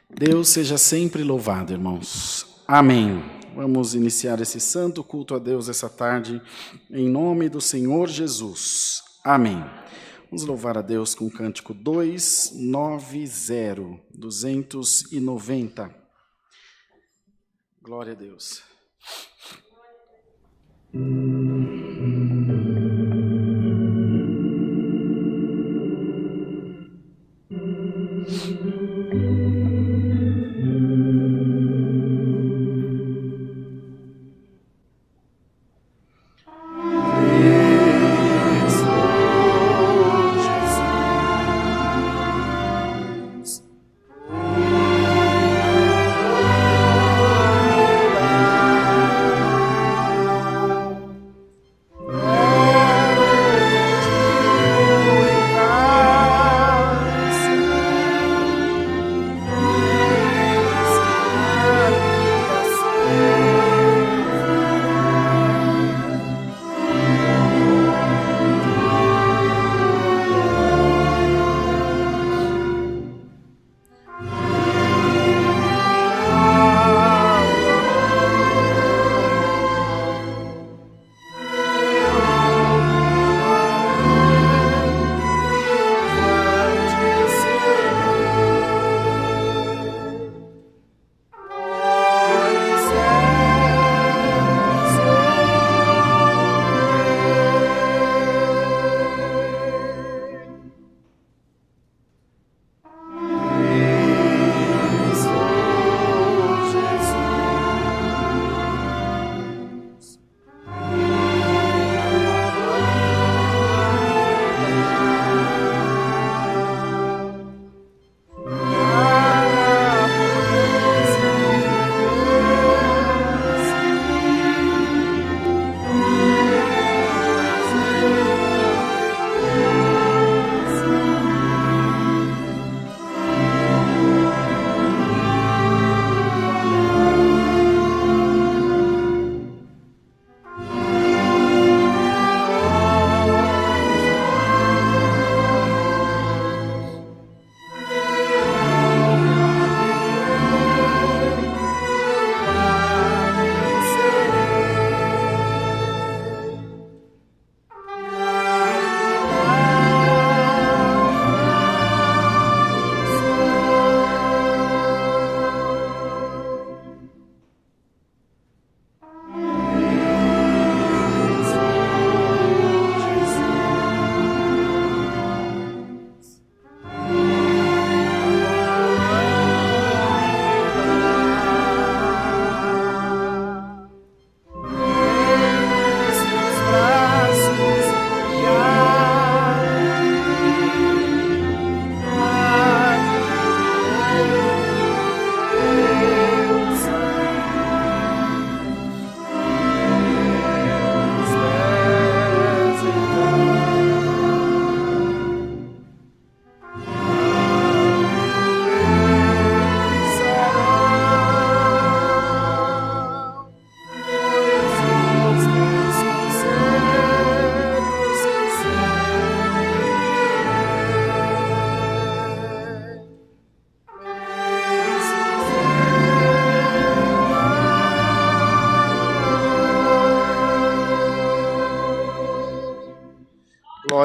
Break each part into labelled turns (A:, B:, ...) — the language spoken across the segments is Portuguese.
A: Deus seja sempre louvado, irmãos. Amém. Vamos iniciar esse santo culto a Deus essa tarde, em nome do Senhor Jesus. Amém. Vamos louvar a Deus com o cântico 290. Glória a Deus.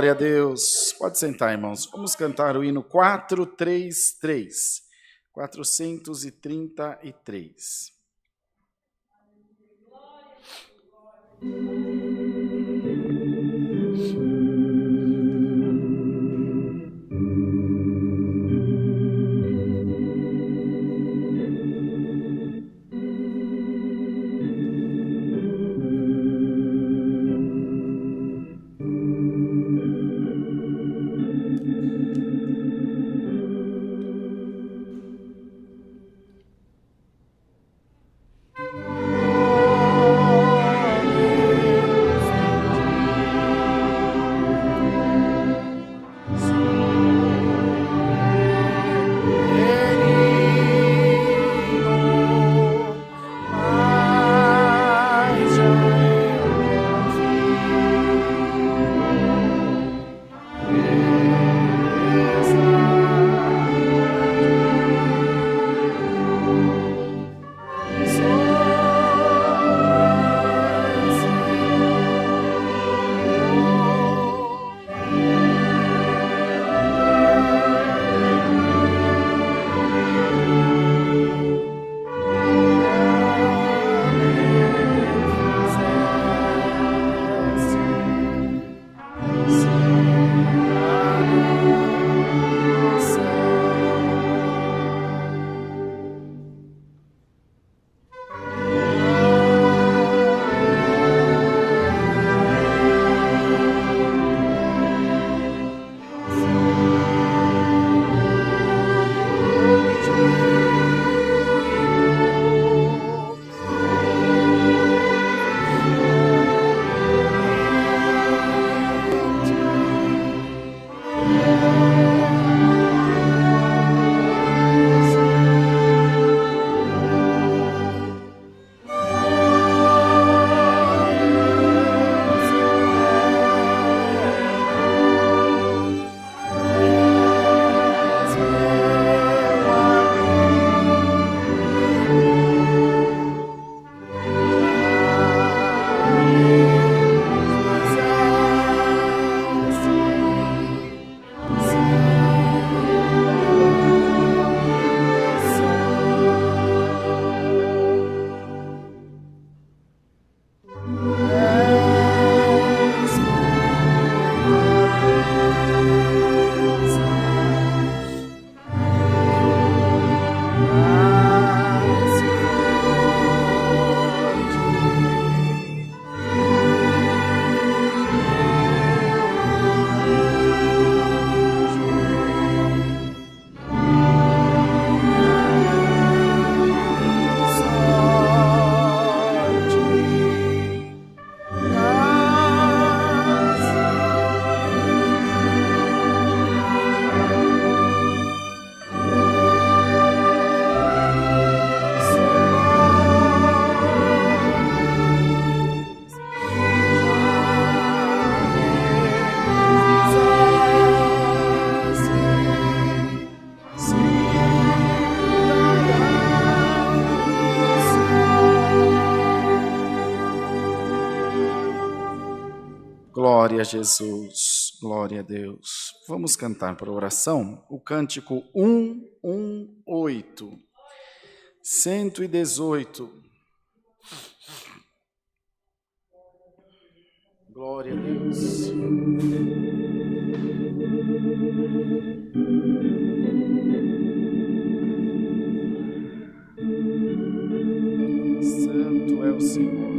A: Glória a Deus. Pode sentar, irmãos. Vamos cantar o hino 433. 433. Glória a Jesus, glória a Deus. Vamos cantar para oração o cântico 118. 118. Glória a Deus. Santo é o Senhor.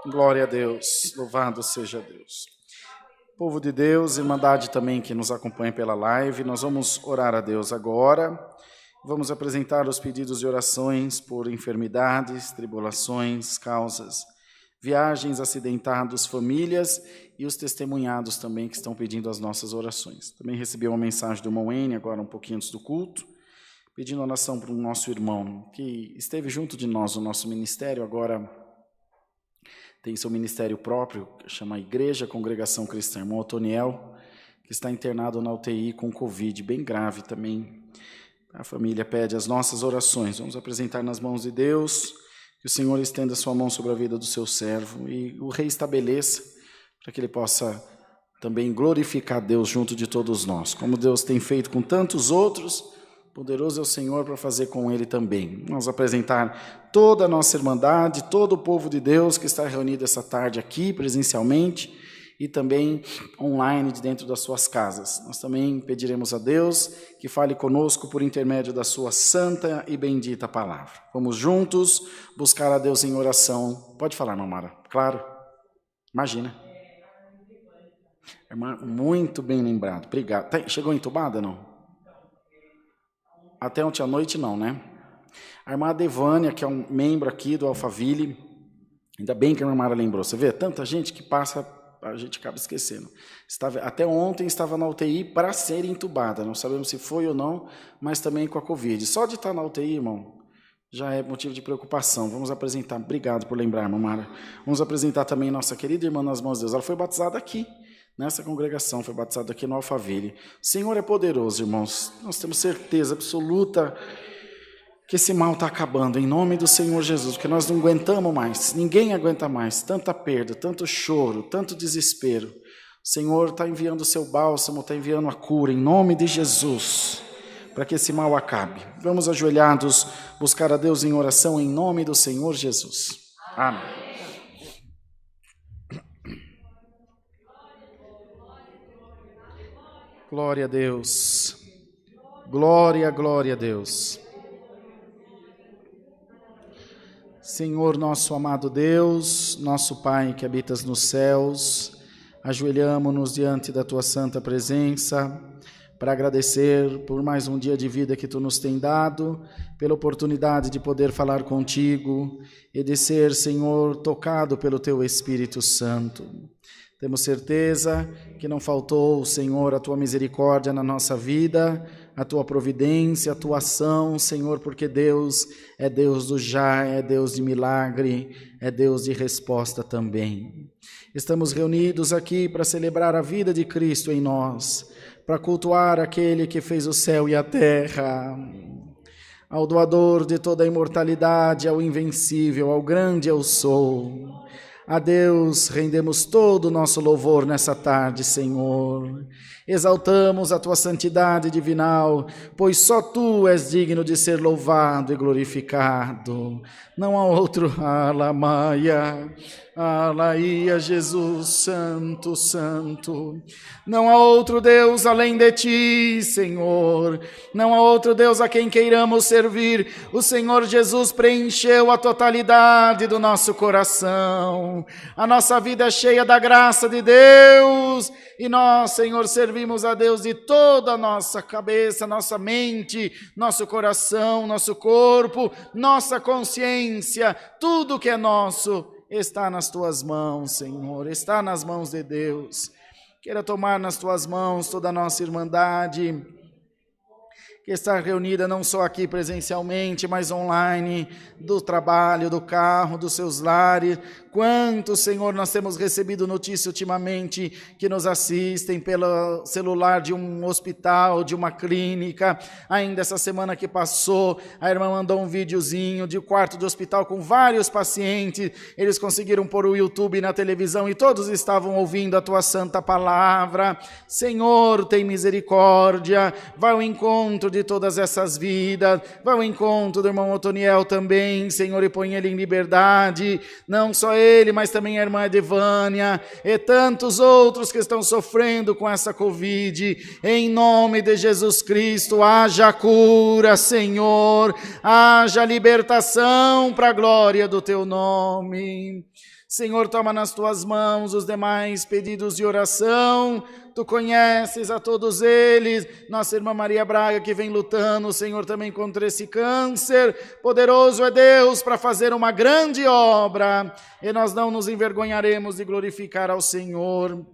A: Glória a Deus, louvado seja Deus. Povo de Deus, Irmandade também que nos acompanha pela live, nós vamos orar a Deus agora. Vamos apresentar os pedidos de orações por enfermidades, tribulações, causas, viagens, acidentados, famílias e os testemunhados também que estão pedindo as nossas orações. Também recebi uma mensagem do irmão N, agora um pouquinho antes do culto, pedindo oração para o nosso irmão que esteve junto de nós no nosso ministério, agora tem seu ministério próprio, que chama Igreja Congregação Cristã, irmão Otoniel, que está internado na UTI com Covid, bem grave também. A família pede as nossas orações. Vamos apresentar nas mãos de Deus, que o Senhor estenda sua mão sobre a vida do seu servo e o reestabeleça, para que ele possa também glorificar Deus junto de todos nós. Como Deus tem feito com tantos outros, poderoso é o Senhor para fazer com ele também. Vamos apresentar toda a nossa irmandade, todo o povo de Deus que está reunido essa tarde aqui presencialmente e também online de dentro das suas casas. Nós também pediremos a Deus que fale conosco por intermédio da sua santa e bendita palavra. Vamos juntos buscar a Deus em oração. Pode falar, irmã Mara. Claro. Imagina. Irmã, muito bem lembrado. Obrigado. Chegou entubada, não? Até ontem à noite não, né? A irmã Devânia, que é um membro aqui do Alphaville, ainda bem que a irmã Mara lembrou. Você vê, tanta gente que passa, a gente acaba esquecendo. Até ontem estava na UTI para ser entubada. Não sabemos se foi ou não, mas também com a Covid. Só de estar na UTI, irmão, já é motivo de preocupação. Vamos apresentar, obrigado por lembrar, irmã Mara. Vamos apresentar também nossa querida irmã nas mãos de Deus. Ela foi batizada aqui, nessa congregação, foi batizada aqui no Alphaville. O Senhor é poderoso, irmãos. Nós temos certeza absoluta que esse mal está acabando, em nome do Senhor Jesus, porque nós não aguentamos mais, ninguém aguenta mais, tanta perda, tanto choro, tanto desespero. O Senhor está enviando o seu bálsamo, está enviando a cura, em nome de Jesus, para que esse mal acabe. Vamos ajoelhados, buscar a Deus em oração, em nome do Senhor Jesus. Amém. Glória a Deus. Glória, glória a Deus. Senhor, nosso amado Deus, nosso Pai que habitas nos céus, ajoelhamo-nos diante da Tua santa presença para agradecer por mais um dia de vida que Tu nos tem dado, pela oportunidade de poder falar contigo e de ser, Senhor, tocado pelo Teu Espírito Santo. Temos certeza que não faltou, Senhor, a Tua misericórdia na nossa vida, a Tua providência, a Tua ação, Senhor, porque Deus é Deus do já, é Deus de milagre, é Deus de resposta também. Estamos reunidos aqui para celebrar a vida de Cristo em nós, para cultuar aquele que fez o céu e a terra, ao doador de toda a imortalidade, ao invencível, ao grande eu sou. A Deus rendemos todo o nosso louvor nessa tarde, Senhor. Exaltamos a Tua santidade divinal, pois só Tu és digno de ser louvado e glorificado. Não há outro, Alamaia, Alaia, Jesus, Santo, Santo. Não há outro Deus além de Ti, Senhor. Não há outro Deus a quem queiramos servir. O Senhor Jesus preencheu a totalidade do nosso coração. A nossa vida é cheia da graça de Deus. E nós, Senhor, servimos a Deus de toda a nossa cabeça, nossa mente, nosso coração, nosso corpo, nossa consciência. Tudo que é nosso está nas Tuas mãos, Senhor, está nas mãos de Deus. Queira tomar nas Tuas mãos toda a nossa irmandade, que está reunida não só aqui presencialmente, mas online, do trabalho, do carro, dos seus lares. Quanto, Senhor, nós temos recebido notícia ultimamente que nos assistem pelo celular de um hospital, de uma clínica. Ainda essa semana que passou, a irmã mandou um videozinho de quarto de hospital com vários pacientes. Eles conseguiram pôr o YouTube na televisão e todos estavam ouvindo a Tua santa palavra. Senhor, tem misericórdia, vai ao encontro de de todas essas vidas. Vá ao encontro do irmão Otoniel também, Senhor, e põe ele em liberdade. Não só ele, mas também a irmã Edvânia e tantos outros que estão sofrendo com essa Covid. Em nome de Jesus Cristo, haja cura, Senhor, haja libertação para a glória do teu nome. Senhor, toma nas tuas mãos os demais pedidos de oração. Tu conheces a todos eles. Nossa irmã Maria Braga, que vem lutando, Senhor, também contra esse câncer. Poderoso é Deus para fazer uma grande obra, e nós não nos envergonharemos de glorificar ao Senhor.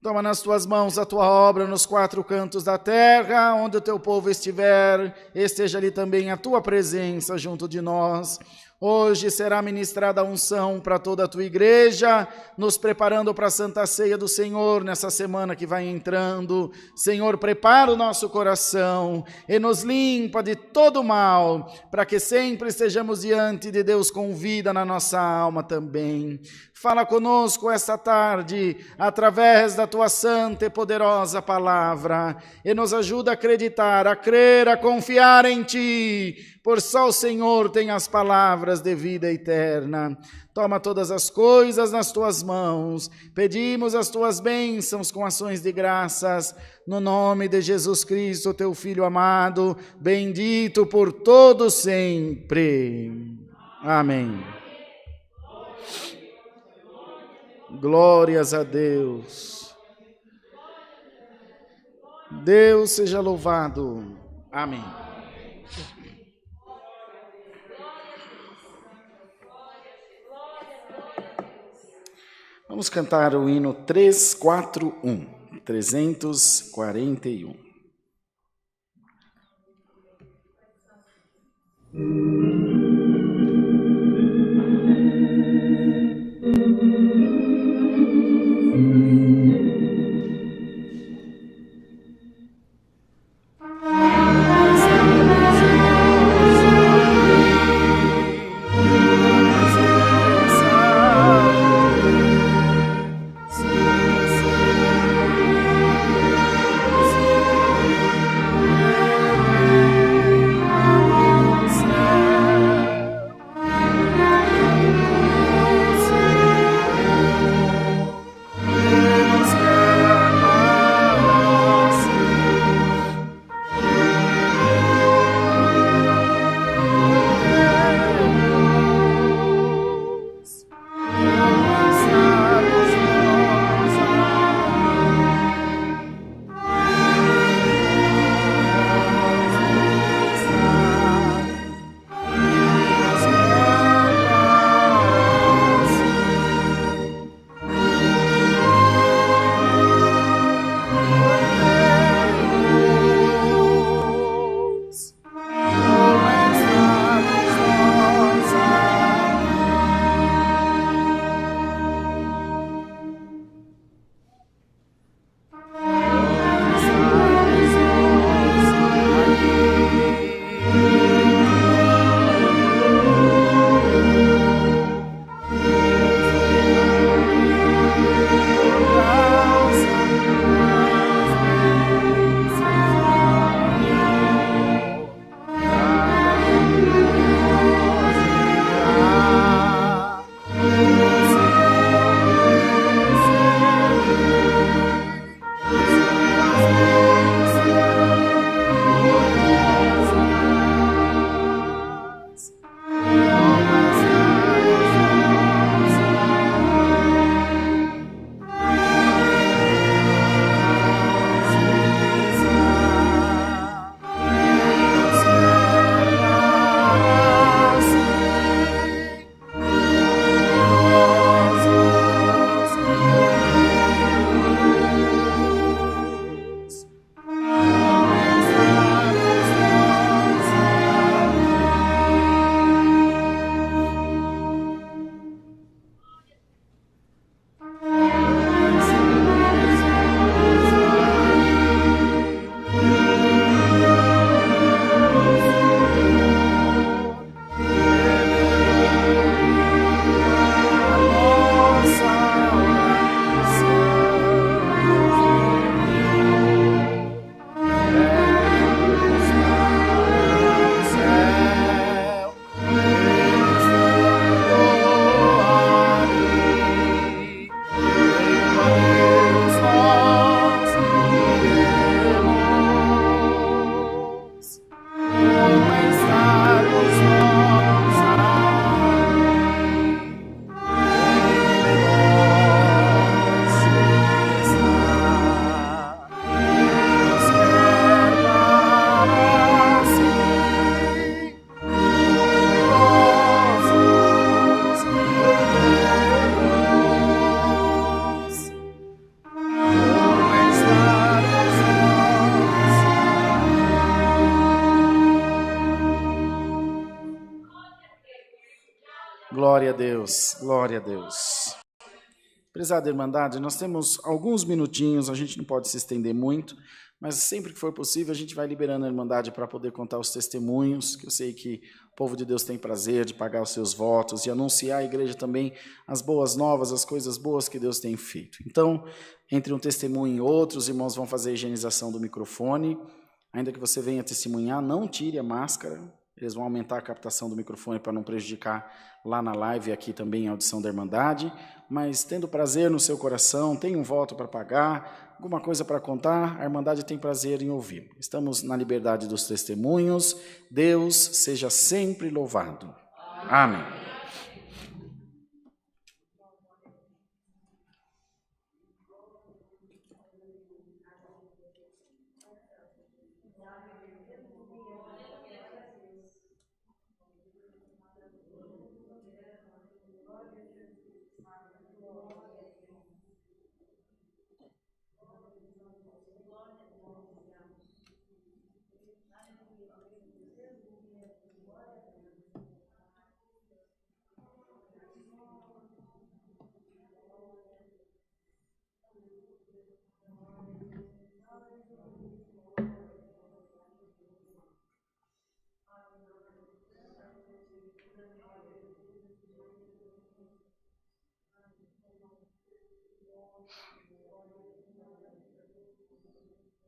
A: Toma nas tuas mãos a tua obra nos 4 cantos da terra, onde o teu povo estiver, esteja ali também a tua presença junto de nós. Hoje será ministrada a unção para toda a tua igreja, nos preparando para a Santa Ceia do Senhor nessa semana que vai entrando. Senhor, prepara o nosso coração e nos limpa de todo mal, para que sempre estejamos diante de Deus com vida na nossa alma também. Fala conosco esta tarde, através da tua santa e poderosa palavra, e nos ajuda a acreditar, a crer, a confiar em ti, por só o Senhor tem as palavras de vida eterna. Toma todas as coisas nas tuas mãos, pedimos as tuas bênçãos com ações de graças, no nome de Jesus Cristo, teu Filho amado, bendito por todo sempre. Amém. Glórias a Deus. Deus seja louvado. Amém. Vamos cantar o hino 341, 341.
B: Sim.
A: Glória a Deus, glória a Deus. Prezada Irmandade, nós temos alguns minutinhos, a gente não pode se estender muito, mas sempre que for possível a gente vai liberando a Irmandade para poder contar os testemunhos, que eu sei que o povo de Deus tem prazer de pagar os seus votos e anunciar à igreja também as boas novas, as coisas boas que Deus tem feito. Então, entre um testemunho e outro, os irmãos vão fazer a higienização do microfone. Ainda que você venha testemunhar, não tire a máscara. Eles vão aumentar a captação do microfone para não prejudicar lá na live e aqui também a audição da Irmandade. Mas tendo prazer no seu coração, tem um voto para pagar, alguma coisa para contar, a Irmandade tem prazer em ouvir. Estamos na liberdade dos testemunhos. Deus seja sempre louvado. Amém.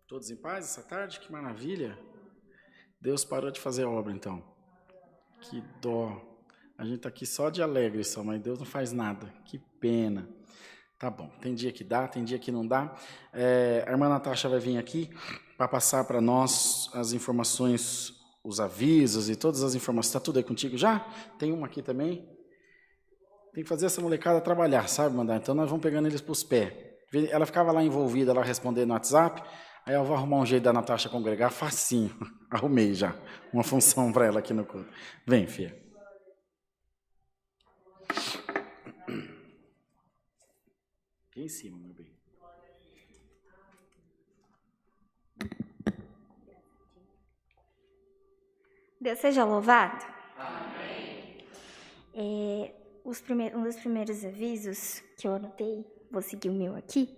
A: Todos em paz essa tarde? Que maravilha! Deus parou de fazer obra, então. Que dó. A gente está aqui só de alegre, só, mas Deus não faz nada. Que pena. Tá bom, tem dia que dá, tem dia que não dá. A irmã Natasha vai vir aqui para passar para nós as informações, os avisos e todas as informações. Está tudo aí contigo já? Tem uma aqui também. Tem que fazer essa molecada trabalhar, sabe, mandar? Então nós vamos pegando eles para os pés. Ela ficava lá envolvida, lá respondendo no WhatsApp. Aí eu vou arrumar um jeito da Natasha congregar, facinho. Arrumei já uma função para ela aqui no culto. Vem, filha. Aqui em cima, meu bem.
B: Deus seja louvado. Amém. Um dos primeiros avisos que eu anotei, vou seguir o meu aqui,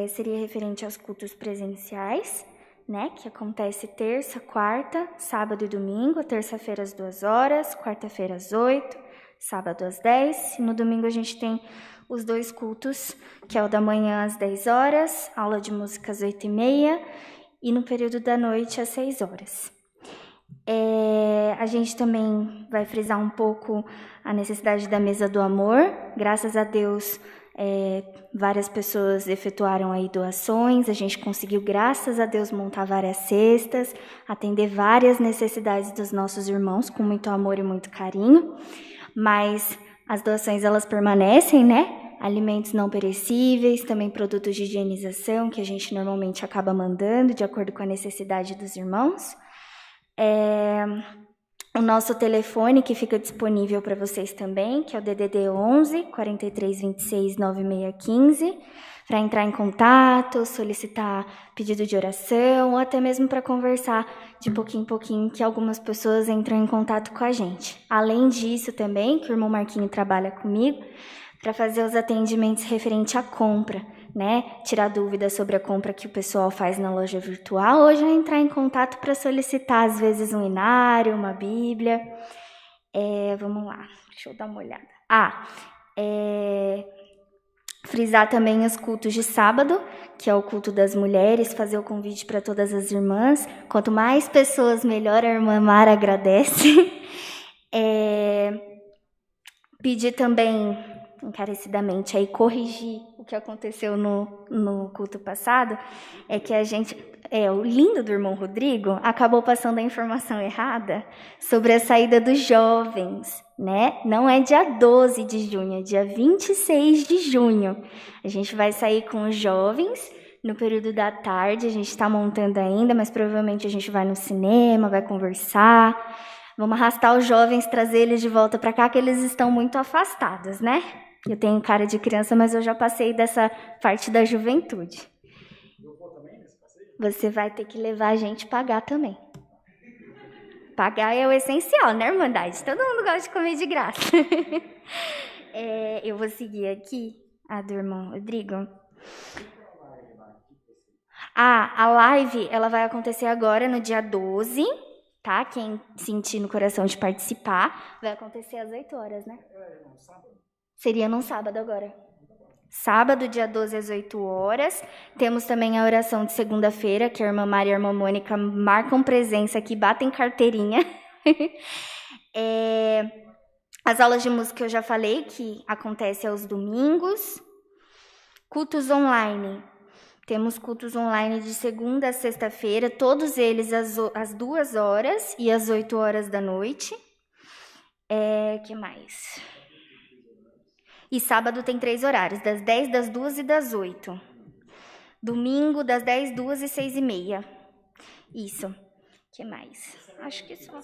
B: seria referente aos cultos presenciais, né, que acontece terça, quarta, sábado e domingo, terça-feira às 2h, quarta-feira às 8h, sábado às 10h, e no domingo a gente tem os 2 cultos, que é o da manhã às 10h, aula de música às 8h30, e no período da noite às 6h. A gente também vai frisar um pouco a necessidade da mesa do amor. Graças a Deus, várias pessoas efetuaram aí doações, a gente conseguiu, graças a Deus, montar várias cestas, atender várias necessidades dos nossos irmãos com muito amor e muito carinho, mas as doações elas permanecem, né? Alimentos não perecíveis, também produtos de higienização que a gente normalmente acaba mandando de acordo com a necessidade dos irmãos. O nosso telefone que fica disponível para vocês também, que é o DDD 11 43 26 9615, para entrar em contato, solicitar pedido de oração ou até mesmo para conversar de pouquinho em pouquinho, que algumas pessoas entram em contato com a gente. Além disso também, que o irmão Marquinho trabalha comigo, para fazer os atendimentos referente à compra, né? Tirar dúvidas sobre a compra que o pessoal faz na loja virtual, ou já entrar em contato para solicitar, às vezes, um inário, uma bíblia. Vamos lá, deixa eu dar uma olhada. Frisar também os cultos de sábado, que é o culto das mulheres, fazer o convite para todas as irmãs. Quanto mais pessoas, melhor, a irmã Mara agradece. Pedir também encarecidamente aí corrigir o que aconteceu no culto passado, é que a gente, o lindo do irmão Rodrigo acabou passando a informação errada sobre a saída dos jovens, né? Não é dia 12 de junho, é dia 26 de junho. A gente vai sair com os jovens no período da tarde, a gente está montando ainda, mas provavelmente a gente vai no cinema, vai conversar. Vamos arrastar os jovens, trazer eles de volta para cá, que eles estão muito afastados, né? Eu tenho cara de criança, mas eu já passei dessa parte da juventude.
A: Eu vou também nesse passeio?
B: Você vai ter que levar a gente pagar também. Pagar é o essencial, né, Irmandade? Todo mundo gosta de comer de graça. Eu vou seguir aqui a do irmão Rodrigo. A live, ela vai acontecer agora no dia 12, tá? Quem sentir no coração de participar, vai acontecer às 8 horas, né? Seria num sábado agora. Sábado, dia 12, às 8 horas. Temos também a oração de segunda-feira, que a irmã Maria e a irmã Mônica marcam presença aqui, batem carteirinha. As aulas de música eu já falei, que acontecem aos domingos. Cultos online. Temos cultos online de segunda a sexta-feira, todos eles às 2 horas e às 8 horas da noite. Que mais? E sábado tem 3 horários, das 10, das 2 e das 8. Domingo, das 10, 2 e 6 e meia. Isso. Que mais? Acho que só.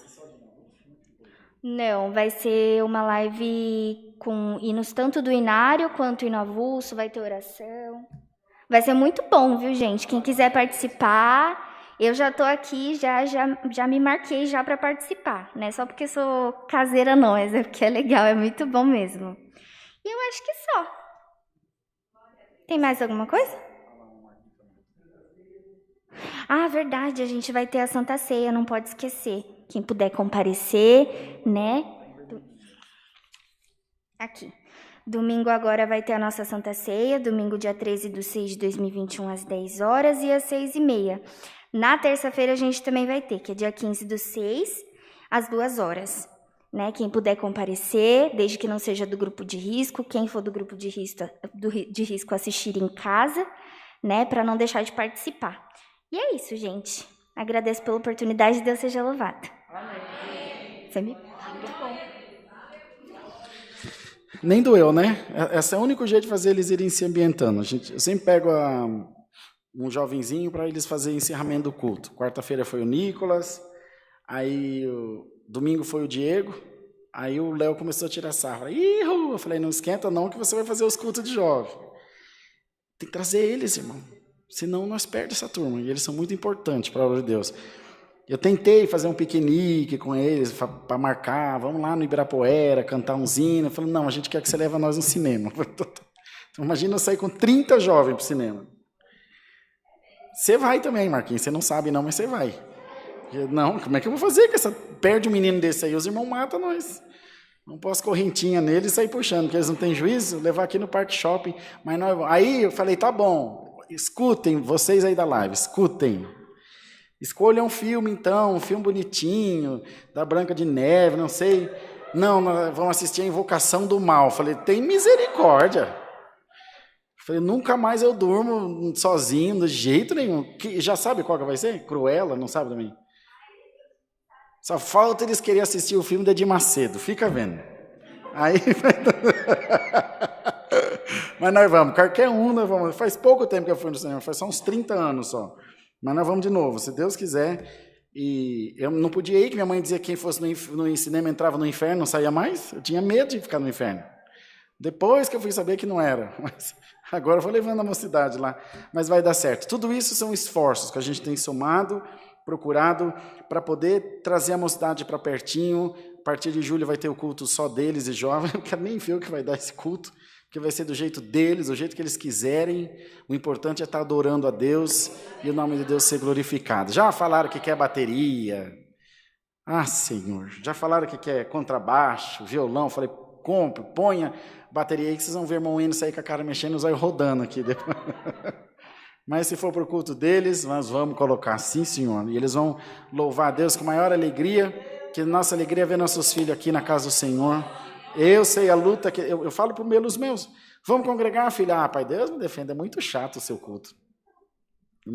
B: Não, vai ser uma live com hinos tanto do Inário quanto hino avulso, vai ter oração. Vai ser muito bom, viu, gente? Quem quiser participar, eu já tô aqui, já me marquei já para participar. Não é só porque sou caseira, não, mas é porque é legal, é muito bom mesmo. E eu acho que só. Tem mais alguma coisa? Verdade, a gente vai ter a Santa Ceia, não pode esquecer. Quem puder comparecer, né? Aqui. Domingo agora vai ter a nossa Santa Ceia, domingo dia 13/6 de 2021, às 10 horas e às 6 e meia. Na terça-feira a gente também vai ter, que é dia 15/6, às 2 horas. Né? Quem puder comparecer, desde que não seja do grupo de risco, quem for do grupo de risco assistir em casa, né? Para não deixar de participar. E é isso, gente. Agradeço pela oportunidade, Deus seja louvado. Amém. Você me... Muito bom.
A: Nem doeu, né? Esse é o único jeito de fazer eles irem se ambientando. Eu sempre pego um jovenzinho para eles fazerem encerramento do culto. Quarta-feira foi o Nicolas, aí domingo foi o Diego, aí o Léo começou a tirar sarro. Eu falei, não esquenta não que você vai fazer os cultos de jovem. Tem que trazer eles, irmão. Senão nós perdemos essa turma. E eles são muito importantes para a obra de Deus. Eu tentei fazer um piquenique com eles para marcar, vamos lá no Ibirapuera, cantar uns hinos. Eu falei, não, a gente quer que você leve nós no cinema. Então, imagina eu sair com 30 jovens para o cinema. Você vai também, Marquinhos, você não sabe não, mas você vai. Não, como é que eu vou fazer? Perde um menino desse aí, os irmãos matam nós. Não posso correntinha nele e sair puxando, porque eles não têm juízo, levar aqui no Parque Shopping. Mas nós... Aí eu falei, tá bom, escutem, vocês aí da live, escutem. Escolha um filme, então, um filme bonitinho, da Branca de Neve, não sei. Não, nós vamos assistir a Invocação do Mal. Falei, tem misericórdia. Falei, nunca mais eu durmo sozinho, de jeito nenhum. Já sabe qual que vai ser? Cruella, não sabe também? Só falta eles quererem assistir o filme da Edir Macedo, fica vendo. Aí... Mas nós vamos, qualquer um nós vamos. Faz pouco tempo que eu fui no cinema, faz só uns 30 anos só. Mas nós vamos de novo, se Deus quiser. E eu não podia ir, que minha mãe dizia que quem fosse no cinema entrava no inferno, não saía mais. Eu tinha medo de ficar no inferno. Depois que eu fui saber que não era. Mas agora eu vou levando a mocidade lá. Mas vai dar certo. Tudo isso são esforços que a gente tem somado, procurado, para poder trazer a mocidade para pertinho. A partir de julho vai ter o culto só deles e jovens. Eu quero nem ver o que vai dar esse culto, porque vai ser do jeito deles, do jeito que eles quiserem. O importante é estar adorando a Deus e o nome de Deus ser glorificado. Já falaram que quer bateria. Senhor. Já falaram que quer contrabaixo, violão. Falei, compre, ponha bateria aí que vocês vão ver irmão Eno sair com a cara mexendo e os olhos rodando aqui depois. Mas se for para o culto deles, nós vamos colocar, sim, Senhor. E eles vão louvar a Deus com maior alegria, que nossa alegria é ver nossos filhos aqui na casa do Senhor. Eu sei a luta que... Eu falo para os meus. Vamos congregar, filha? Pai, Deus me defenda, é muito chato o seu culto.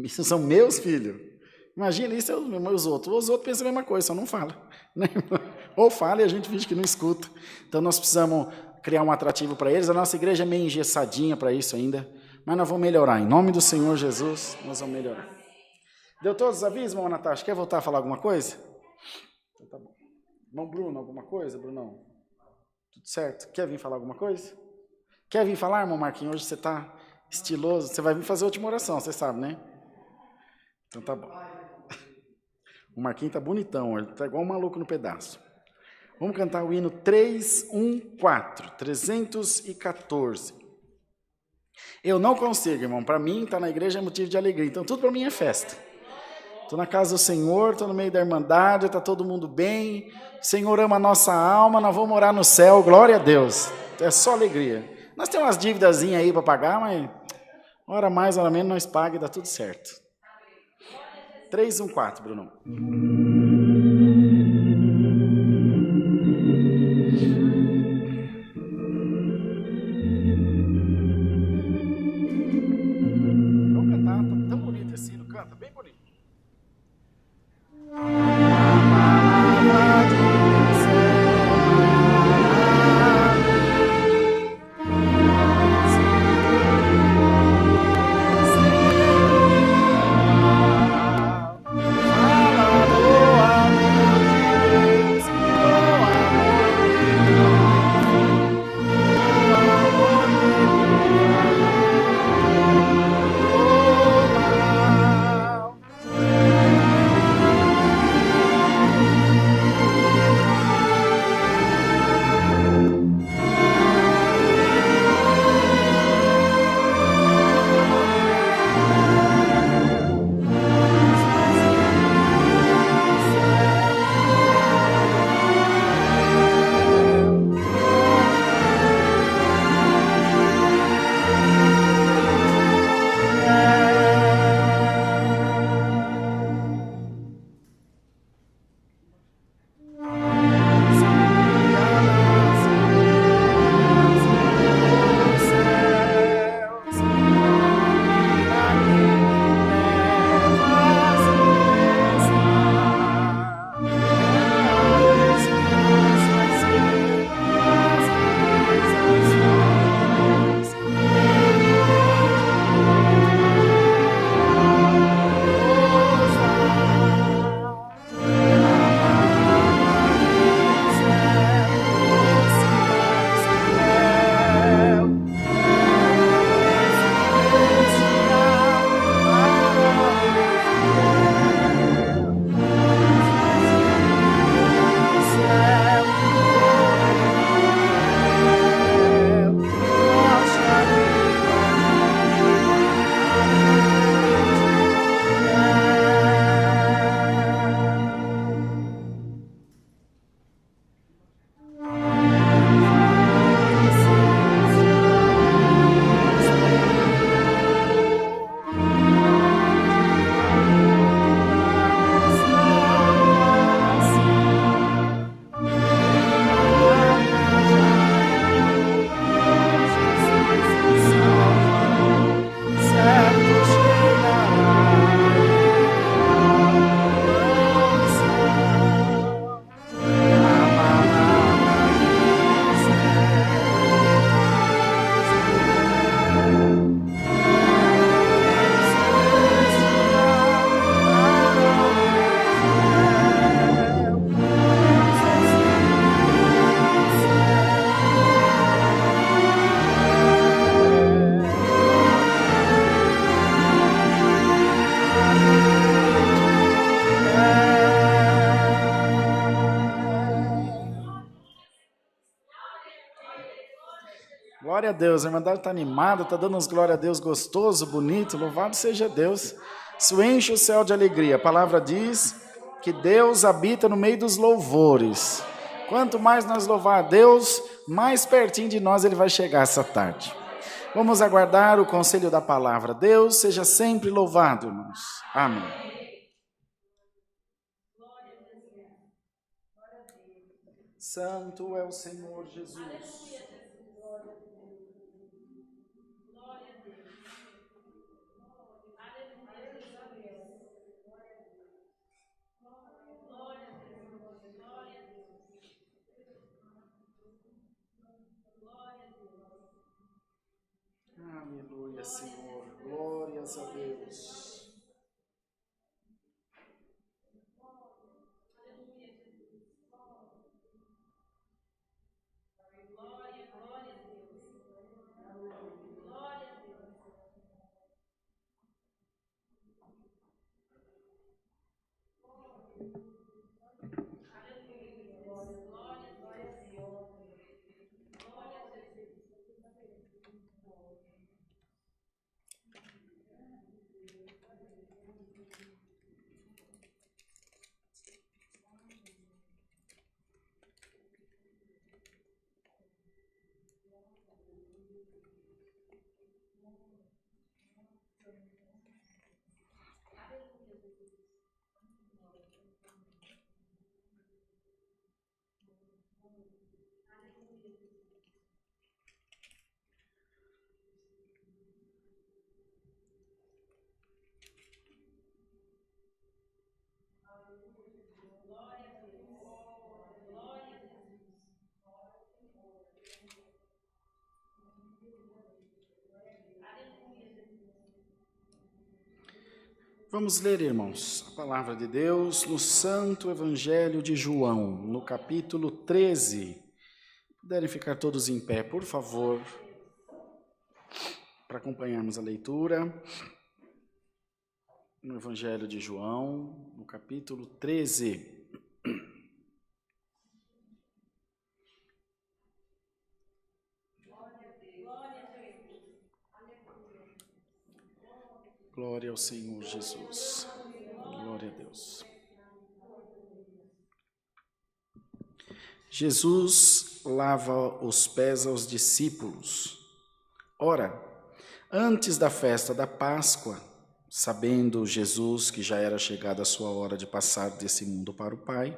A: Isso são meus filhos. Imagina, isso é os outros. Os outros pensam a mesma coisa, só não falam. Né? Ou fala e a gente finge que não escuta. Então nós precisamos criar um atrativo para eles. A nossa igreja é meio engessadinha para isso ainda. Mas nós vamos melhorar. Em nome do Senhor Jesus, nós vamos melhorar. Deu todos os avisos, irmão Natasha? Quer voltar a falar alguma coisa? Então, tá bom. Irmão Bruno, alguma coisa, Brunão? Tudo certo? Quer vir falar alguma coisa? Quer vir falar, irmão Marquinhos? Hoje você está estiloso. Você vai vir fazer a última oração, você sabe, né? Então tá bom. O Marquinhos tá bonitão, ele tá igual um maluco no pedaço. Vamos cantar o hino 314, 314. Eu não consigo, irmão. Para mim, estar na igreja é motivo de alegria. Então, tudo para mim é festa. Estou na casa do Senhor, estou no meio da irmandade, está todo mundo bem. O Senhor ama a nossa alma, nós vamos morar no céu. Glória a Deus. É só alegria. Nós temos umas dívidazinhas aí para pagar, mas hora mais, hora menos, nós pagamos e dá tudo certo. 314, Bruno. Glória a Deus, a irmandade está animada, está dando uns glória a Deus gostoso, bonito, louvado seja Deus. Isso enche o céu de alegria. A palavra diz que Deus habita no meio dos louvores. Quanto mais nós louvar a Deus, mais pertinho de nós Ele vai chegar essa tarde. Vamos aguardar o conselho da palavra. Deus seja sempre louvado, irmãos. Amém. Santo é o Senhor Jesus. Aleluia, Senhor. Glórias a Deus. Vamos ler, irmãos, a palavra de Deus no Santo Evangelho de João, no capítulo 13. Puderem ficar todos em pé, por favor, para acompanharmos a leitura. No Evangelho de João, no capítulo 13. Glória ao Senhor Jesus. Glória a Deus. Jesus lava os pés aos discípulos. Ora, antes da festa da Páscoa, sabendo Jesus que já era chegada a sua hora de passar desse mundo para o Pai,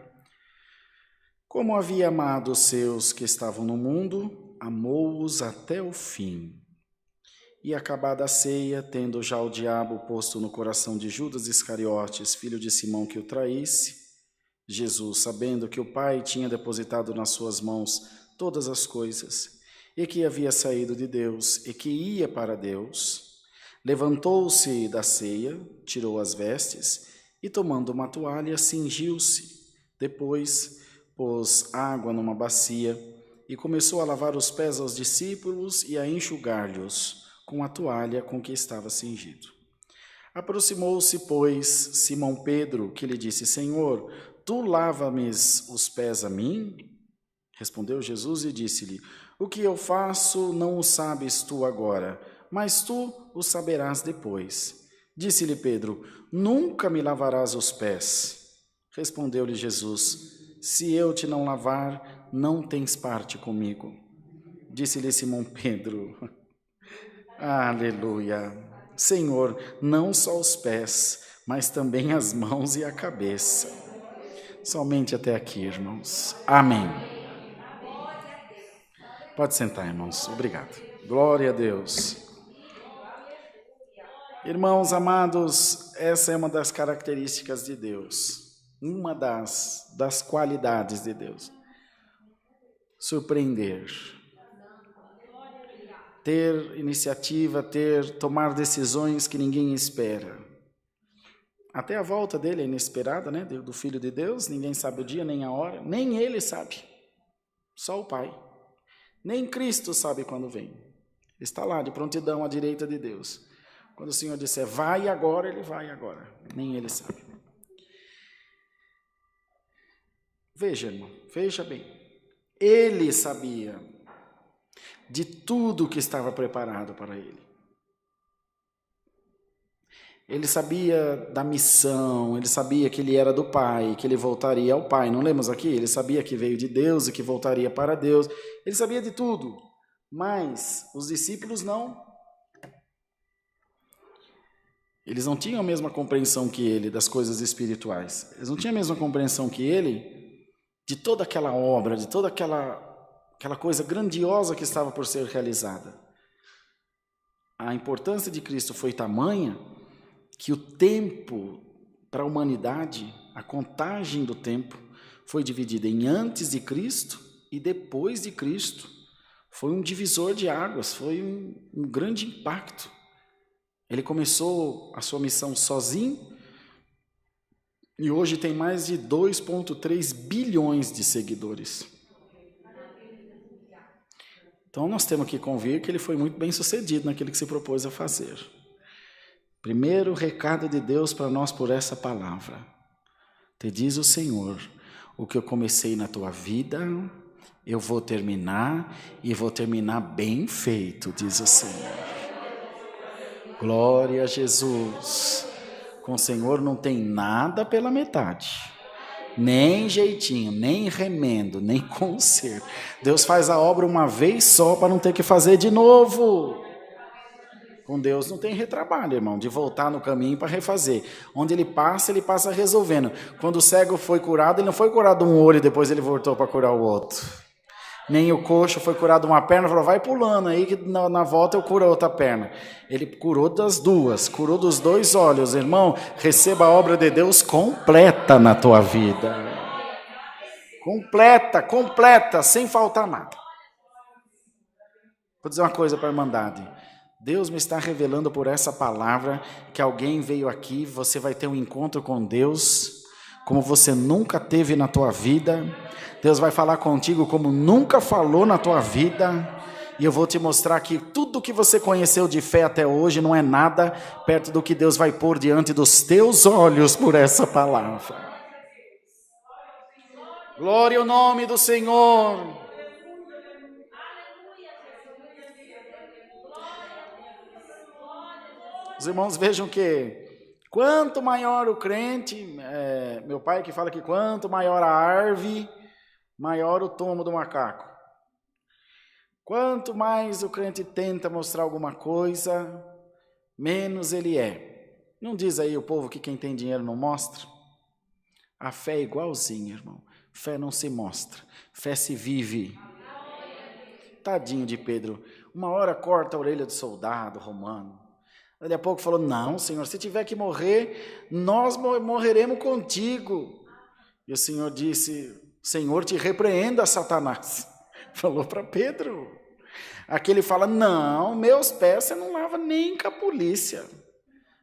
A: como havia amado os seus que estavam no mundo, amou-os até o fim. E acabada a ceia, tendo já o diabo posto no coração de Judas Iscariotes, filho de Simão, que o traísse, Jesus, sabendo que o Pai tinha depositado nas suas mãos todas as coisas, e que havia saído de Deus, e que ia para Deus, levantou-se da ceia, tirou as vestes, e tomando uma toalha, cingiu-se. Depois, pôs água numa bacia, e começou a lavar os pés aos discípulos e a enxugar-lhes com a toalha com que estava cingido. Aproximou-se, pois, Simão Pedro, que lhe disse: Senhor, tu lava-me os pés a mim? Respondeu Jesus e disse-lhe: O que eu faço não o sabes tu agora, mas tu o saberás depois. Disse-lhe Pedro: Nunca me lavarás os pés. Respondeu-lhe Jesus: Se eu te não lavar, não tens parte comigo. Disse-lhe Simão Pedro: Aleluia! Senhor, não só os pés, mas também as mãos e a cabeça. Somente até aqui, irmãos. Amém. Pode sentar, irmãos. Obrigado. Glória a Deus. Irmãos amados, essa é uma das características de Deus. Uma das qualidades de Deus. Surpreender. Ter iniciativa, tomar decisões que ninguém espera. Até a volta dele é inesperada, né? Do Filho de Deus, ninguém sabe o dia nem a hora, nem ele sabe, só o Pai. Nem Cristo sabe quando vem. Ele está lá de prontidão à direita de Deus. Quando o Senhor disser vai agora, ele vai agora, nem ele sabe. Veja, irmão, veja bem, ele sabia de tudo que estava preparado para ele. Ele sabia da missão, ele sabia que ele era do Pai, que ele voltaria ao Pai. Não lemos aqui? Ele sabia que veio de Deus e que voltaria para Deus. Ele sabia de tudo, mas os discípulos não. Eles não tinham a mesma compreensão que ele das coisas espirituais. Eles não tinham a mesma compreensão que ele de toda aquela obra, de toda aquela coisa grandiosa que estava por ser realizada. A importância de Cristo foi tamanha que o tempo para a humanidade, a contagem do tempo, foi dividida em antes de Cristo e depois de Cristo. Foi um divisor de águas, foi um grande impacto. Ele começou a sua missão sozinho e hoje tem mais de 2,3 bilhões de seguidores. Então, nós temos que convir que ele foi muito bem sucedido naquilo que se propôs a fazer. Primeiro recado de Deus para nós por essa palavra. Te diz o Senhor, o que eu comecei na tua vida, eu vou terminar e vou terminar bem feito, diz o Senhor. Glória a Jesus. Com o Senhor não tem nada pela metade. Nem jeitinho, nem remendo, nem conserto. Deus faz a obra uma vez só para não ter que fazer de novo. Com Deus não tem retrabalho, irmão, de voltar no caminho para refazer. Onde ele passa resolvendo. Quando o cego foi curado, ele não foi curado um olho e depois ele voltou para curar o outro. Nem o coxo foi curado uma perna, falou, vai pulando aí que na volta eu curo a outra perna. Ele curou das duas, curou dos dois olhos. Irmão, receba a obra de Deus completa na tua vida. Completa, sem faltar nada. Vou dizer uma coisa para a Irmandade. Deus me está revelando por essa palavra que alguém veio aqui, você vai ter um encontro com Deus como você nunca teve na tua vida. Deus vai falar contigo como nunca falou na tua vida. E eu vou te mostrar que tudo que você conheceu de fé até hoje não é nada perto do que Deus vai pôr diante dos teus olhos por essa palavra. Glória ao nome do Senhor. Os irmãos vejam que quanto maior o crente, meu pai que fala que quanto maior a árvore, maior o tomo do macaco. Quanto mais o crente tenta mostrar alguma coisa, menos ele é. Não diz aí o povo que quem tem dinheiro não mostra? A fé é igualzinha, irmão. Fé não se mostra, fé se vive. Tadinho de Pedro, uma hora corta a orelha do soldado romano. Daqui a pouco falou, não, Senhor, se tiver que morrer, nós morreremos contigo. E o Senhor disse, Senhor, te repreenda, Satanás. Falou para Pedro. Aqui ele fala, não, meus pés você não lava nem com a polícia.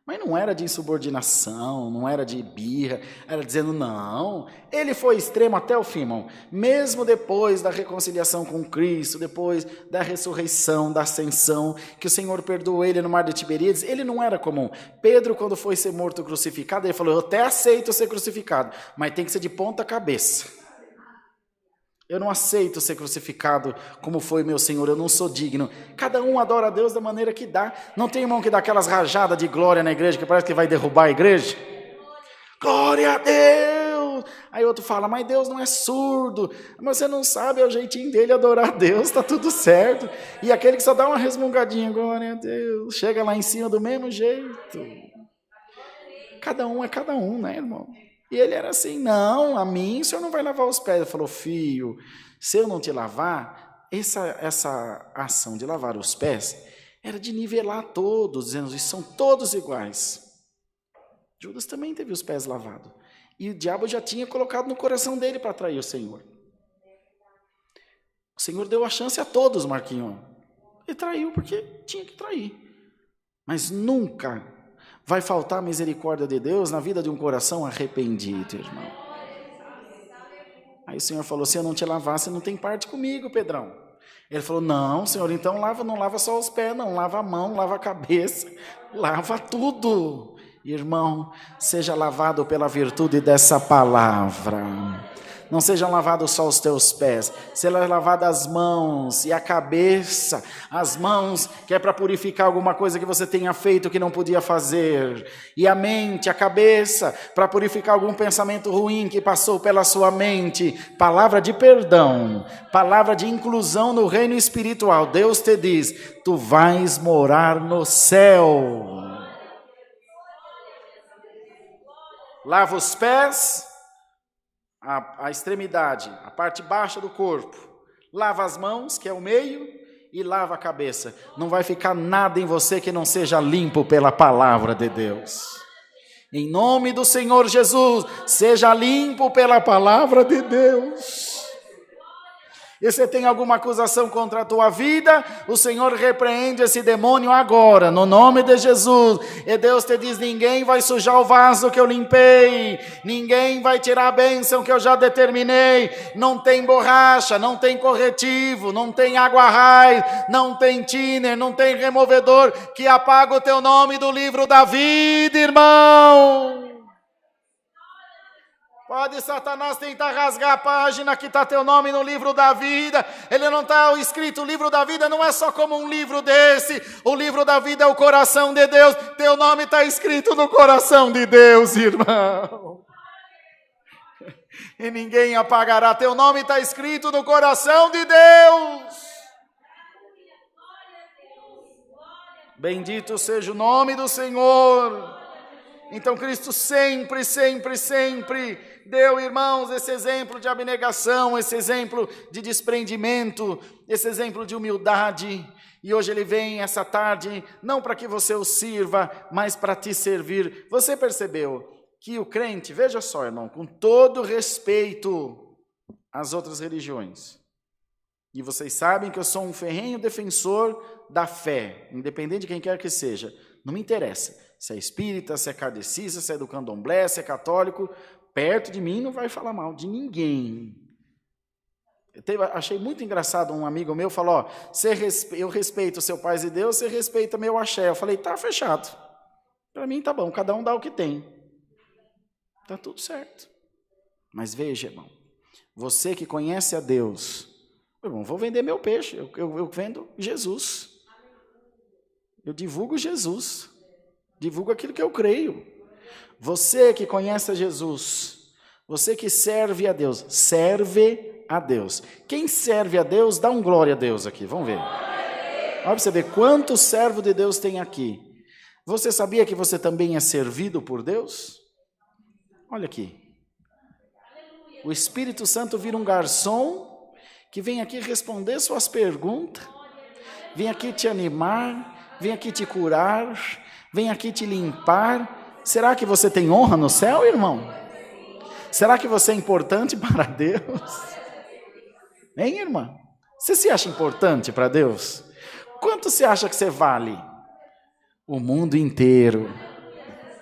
A: Mas não era de insubordinação, não era de birra, era dizendo não. Ele foi extremo até o fim, irmão. Mesmo depois da reconciliação com Cristo, depois da ressurreição, da ascensão, que o Senhor perdoou ele no mar de Tiberíades, ele não era comum. Pedro, quando foi ser morto crucificado, ele falou, eu até aceito ser crucificado, mas tem que ser de ponta cabeça. Eu não aceito ser crucificado como foi meu Senhor, eu não sou digno. Cada um adora a Deus da maneira que dá. Não tem irmão que dá aquelas rajadas de glória na igreja, que parece que vai derrubar a igreja? Glória a Deus! Aí outro fala, mas Deus não é surdo. Mas você não sabe, é o jeitinho dele adorar a Deus, está tudo certo. E aquele que só dá uma resmungadinha, glória a Deus, chega lá em cima do mesmo jeito. Cada um é cada um, né, irmão? E ele era assim, não, a mim o senhor não vai lavar os pés. Ele falou, filho, se eu não te lavar, essa ação de lavar os pés era de nivelar todos, dizendo, são todos iguais. Judas também teve os pés lavados. E o diabo já tinha colocado no coração dele para atrair o Senhor. O Senhor deu a chance a todos, Marquinhos. E traiu porque tinha que trair. Mas nunca vai faltar a misericórdia de Deus na vida de um coração arrependido, irmão. Aí o Senhor falou, se eu não te lavar, você não tem parte comigo, Pedrão. Ele falou, não, Senhor, então não lava só os pés, não, lava a mão, lava a cabeça, lava tudo. Irmão, seja lavado pela virtude dessa palavra. Não sejam lavados só os teus pés, sejam lavadas as mãos e a cabeça. As mãos, que é para purificar alguma coisa que você tenha feito que não podia fazer. E a mente, a cabeça, para purificar algum pensamento ruim que passou pela sua mente. Palavra de perdão, palavra de inclusão no reino espiritual. Deus te diz, tu vais morar no céu. Lava os pés, a extremidade, a parte baixa do corpo. Lava as mãos, que é o meio, e lava a cabeça. Não vai ficar nada em você que não seja limpo pela palavra de Deus. Em nome do Senhor Jesus, seja limpo pela palavra de Deus. E se tem alguma acusação contra a tua vida, o Senhor repreende esse demônio agora, no nome de Jesus. E Deus te diz, ninguém vai sujar o vaso que eu limpei, ninguém vai tirar a bênção que eu já determinei. Não tem borracha, não tem corretivo, não tem água raiz, não tem thinner, não tem removedor que apaga o teu nome do livro da vida, irmão. Pode Satanás tentar rasgar a página que está teu nome no livro da vida. Ele não está escrito, o livro da vida não é só como um livro desse. O livro da vida é o coração de Deus. Teu nome está escrito no coração de Deus, irmão. E ninguém apagará. Teu nome está escrito no coração de Deus. Bendito seja o nome do Senhor. Então Cristo sempre, sempre, sempre deu, irmãos, esse exemplo de abnegação, esse exemplo de desprendimento, esse exemplo de humildade. E hoje Ele vem essa tarde, não para que você o sirva, mas para te servir. Você percebeu que o crente, veja só, irmão, com todo respeito às outras religiões, e vocês sabem que eu sou um ferrenho defensor da fé, independente de quem quer que seja, não me interessa se é espírita, se é kardecista, se é do candomblé, se é católico, perto de mim não vai falar mal de ninguém. Achei muito engraçado, um amigo meu falou, ó, eu respeito o seu Pai e Deus, você respeita meu axé. Eu falei, tá fechado, para mim tá bom, cada um dá o que tem, tá tudo certo. Mas veja, irmão, você que conhece a Deus, irmão, vou vender meu peixe, eu vendo Jesus, eu divulgo Jesus, divulgo aquilo que eu creio. Você que conhece a Jesus, você que serve a Deus, serve a Deus. Quem serve a Deus, dá um glória a Deus aqui, vamos ver. Olha para você ver quanto servo de Deus tem aqui. Você sabia que você também é servido por Deus? Olha aqui. O Espírito Santo vira um garçom que vem aqui responder suas perguntas, vem aqui te animar, vem aqui te curar, vem aqui te limpar. Será que você tem honra no céu, irmão? Será que você é importante para Deus? Hein, irmã? Você se acha importante para Deus? Quanto você acha que você vale? O mundo inteiro.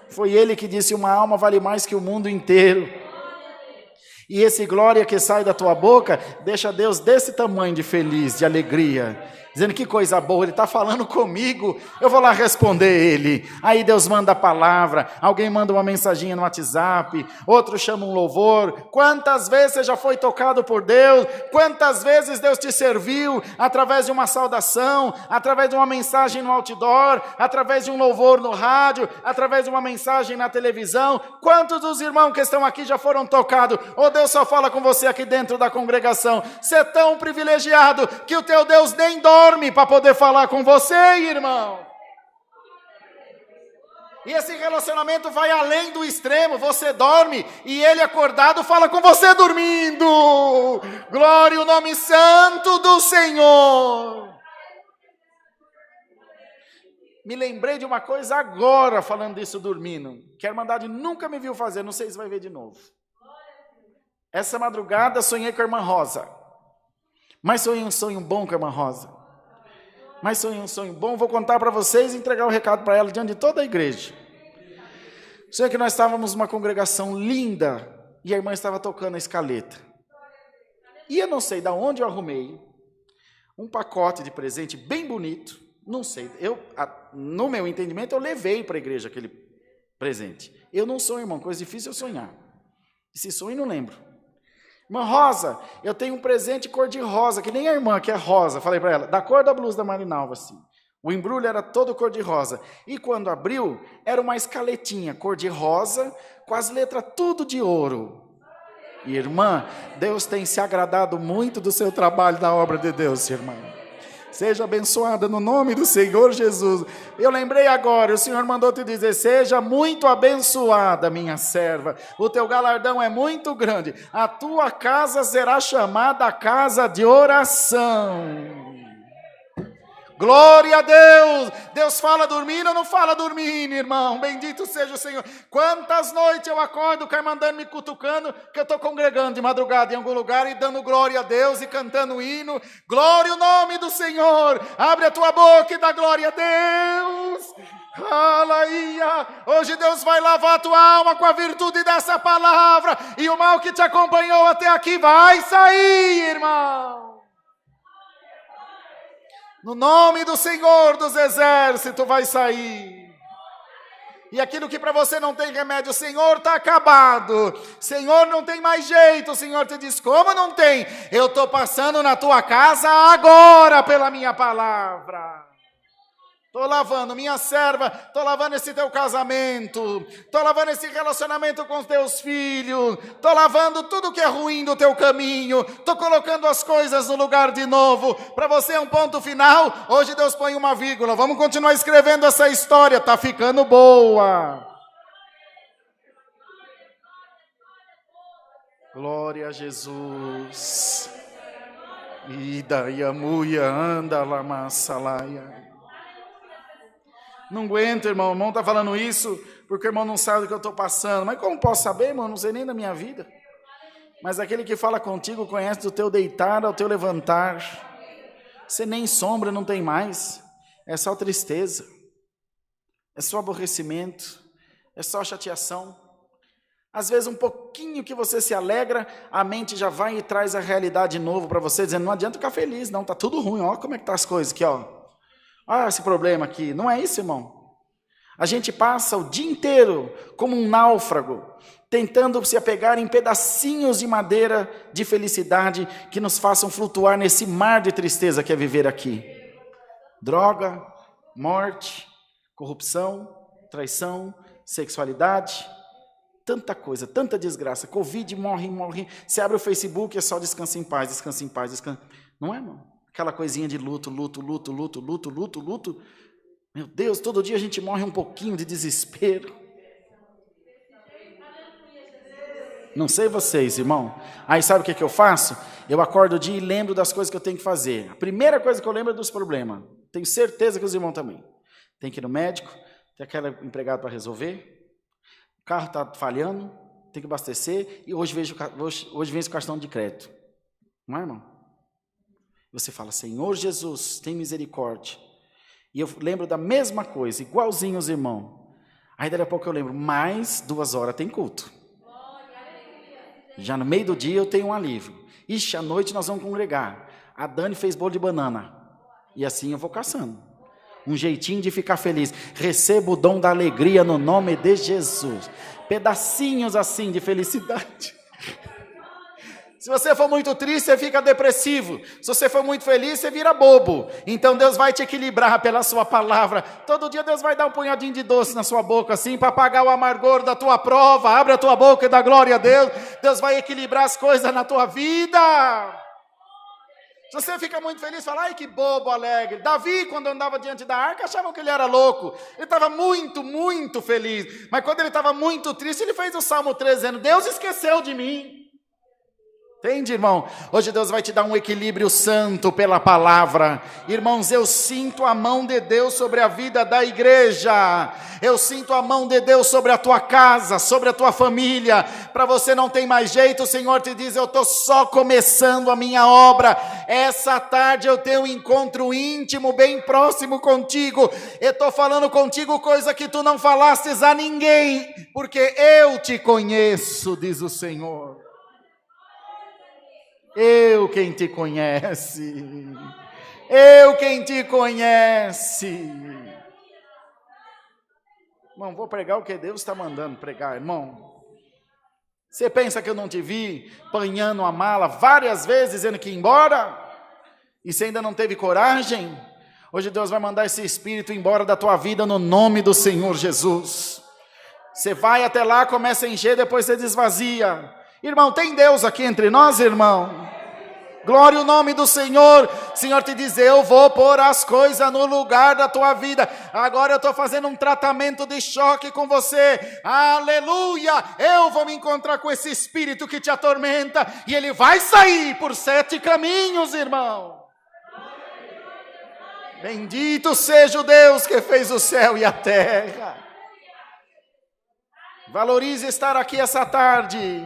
A: Foi Ele que disse, uma alma vale mais que o mundo inteiro. E esse glória que sai da tua boca, deixa Deus desse tamanho de feliz, de alegria, dizendo que coisa boa, Ele está falando comigo, eu vou lá responder Ele. Aí Deus manda a palavra, alguém manda uma mensaginha no WhatsApp, outro chama um louvor. Quantas vezes você já foi tocado por Deus? Quantas vezes Deus te serviu através de uma saudação, através de uma mensagem no outdoor, através de um louvor no rádio, através de uma mensagem na televisão? Quantos dos irmãos que estão aqui já foram tocados? Ou Deus só fala com você aqui dentro da congregação? Você é tão privilegiado que o teu Deus nem dorme para poder falar com você, irmão. E esse relacionamento vai além do extremo. Você dorme e Ele acordado fala com você dormindo. Glória ao nome santo do Senhor. Me lembrei de uma coisa agora, falando disso dormindo, que a Irmandade nunca me viu fazer, não sei se vai ver de novo. Essa madrugada sonhei com a irmã Rosa, mas sonhei um sonho bom com a irmã Rosa. Mas sonhei um sonho bom, vou contar para vocês e entregar o recado para ela diante de toda a igreja. Sei que nós estávamos numa congregação linda e a irmã estava tocando a escaleta. E eu não sei de onde eu arrumei um pacote de presente bem bonito, não sei, no meu entendimento eu levei para a igreja aquele presente. Eu não sonho, irmão, coisa difícil eu sonhar. Esse sonho não lembro. Irmã Rosa, eu tenho um presente cor de rosa, que nem a irmã, que é rosa, falei para ela, da cor da blusa da Marinalva, assim. O embrulho era todo cor de rosa. E quando abriu, era uma escaletinha, cor de rosa, com as letras tudo de ouro. E irmã, Deus tem se agradado muito do seu trabalho na obra de Deus, irmã. Seja abençoada no nome do Senhor Jesus. Eu lembrei agora, o Senhor mandou te dizer, seja muito abençoada, minha serva. O teu galardão é muito grande. A tua casa será chamada a casa de oração. Glória a Deus. Deus fala dormindo ou não fala dormindo, irmão? Bendito seja o Senhor. Quantas noites eu acordo, o irmão andando me cutucando, que eu estou congregando de madrugada em algum lugar e dando glória a Deus e cantando hino. Glória ao nome do Senhor. Abre a tua boca e dá glória a Deus. Aleluia. Hoje Deus vai lavar a tua alma com a virtude dessa palavra. E o mal que te acompanhou até aqui vai sair, irmão. No nome do Senhor dos Exércitos vai sair. E aquilo que para você não tem remédio, Senhor, está acabado. Senhor, não tem mais jeito. O Senhor te diz, como não tem? Eu estou passando na tua casa agora pela minha palavra. Estou lavando minha serva, estou lavando esse teu casamento, estou lavando esse relacionamento com os teus filhos, estou lavando tudo que é ruim do teu caminho, estou colocando as coisas no lugar de novo. Para você é um ponto final, hoje Deus põe uma vírgula, vamos continuar escrevendo essa história, está ficando boa. Glória a Jesus. Ida yamuia anda lama salaia. Não aguento, irmão. O irmão está falando isso porque o irmão não sabe do que eu estou passando. Mas como posso saber, irmão? Eu não sei nem da minha vida. Mas aquele que fala contigo conhece do teu deitar ao teu levantar. Você nem sombra não tem mais. É só tristeza. É só aborrecimento. É só chateação. Às vezes um pouquinho que você se alegra, a mente já vai e traz a realidade de novo para você, dizendo, não adianta ficar feliz, não, está tudo ruim, olha como é que estão as coisas aqui, ó. Olha esse problema aqui, não é isso, irmão? A gente passa o dia inteiro como um náufrago, tentando se apegar em pedacinhos de madeira de felicidade que nos façam flutuar nesse mar de tristeza que é viver aqui. Droga, morte, corrupção, traição, sexualidade, tanta coisa, tanta desgraça. Covid, morre. Você abre o Facebook, é só descansa em paz, descansa em paz, descansa. Não é, irmão? Aquela coisinha de luto. Meu Deus, todo dia a gente morre um pouquinho de desespero. Não sei vocês, irmão. Aí sabe o que eu faço? Eu acordo o dia e lembro das coisas que eu tenho que fazer. A primeira coisa que eu lembro é dos problemas. Tenho certeza que os irmãos também. Tem que ir no médico, tem aquele empregado para resolver. O carro está falhando, tem que abastecer. E hoje vem esse cartão de crédito. Não é, irmão? Você fala, Senhor Jesus, tem misericórdia. E eu lembro da mesma coisa, igualzinho os irmãos. Aí daqui a pouco eu lembro, mais 2 horas tem culto. Já no meio do dia eu tenho um alívio. Ixi, à noite nós vamos congregar. A Dani fez bolo de banana. E assim eu vou caçando. Um jeitinho de ficar feliz. Recebo o dom da alegria no nome de Jesus. Pedacinhos assim de felicidade. Se você for muito triste, você fica depressivo. Se você for muito feliz, você vira bobo. Então Deus vai te equilibrar pela sua palavra. Todo dia Deus vai dar um punhadinho de doce na sua boca, assim, para apagar o amargor da tua prova. Abre a tua boca e dá glória a Deus. Deus vai equilibrar as coisas na tua vida. Se você fica muito feliz, fala, ai que bobo, alegre. Davi, quando andava diante da arca, achavam que ele era louco. Ele estava muito feliz. Mas quando ele estava muito triste, ele fez o Salmo 13, dizendo, Deus esqueceu de mim. Entende, irmão? Hoje Deus vai te dar um equilíbrio santo pela palavra. Irmãos, eu sinto a mão de Deus sobre a vida da igreja. Eu sinto a mão de Deus sobre a tua casa, sobre a tua família. Para você não tem mais jeito, o Senhor te diz, eu estou só começando a minha obra. Essa tarde eu tenho um encontro íntimo, bem próximo contigo. Eu estou falando contigo coisa que tu não falastes a ninguém, porque eu te conheço, diz o Senhor. Eu quem te conhece, eu quem te conhece. Irmão, vou pregar o que Deus está mandando pregar, irmão. Você pensa que eu não te vi panhando a mala várias vezes, dizendo que ia embora? E você ainda não teve coragem? Hoje Deus vai mandar esse espírito embora da tua vida no nome do Senhor Jesus. Você vai até lá, começa a encher, depois você desvazia. Irmão, tem Deus aqui entre nós, irmão? Glória ao nome do Senhor. O Senhor te diz, eu vou pôr as coisas no lugar da tua vida. Agora eu estou fazendo um tratamento de choque com você. Aleluia! Eu vou me encontrar com esse espírito que te atormenta. E ele vai sair por 7 caminhos, irmão. Bendito seja o Deus que fez o céu e a terra. Valorize estar aqui essa tarde,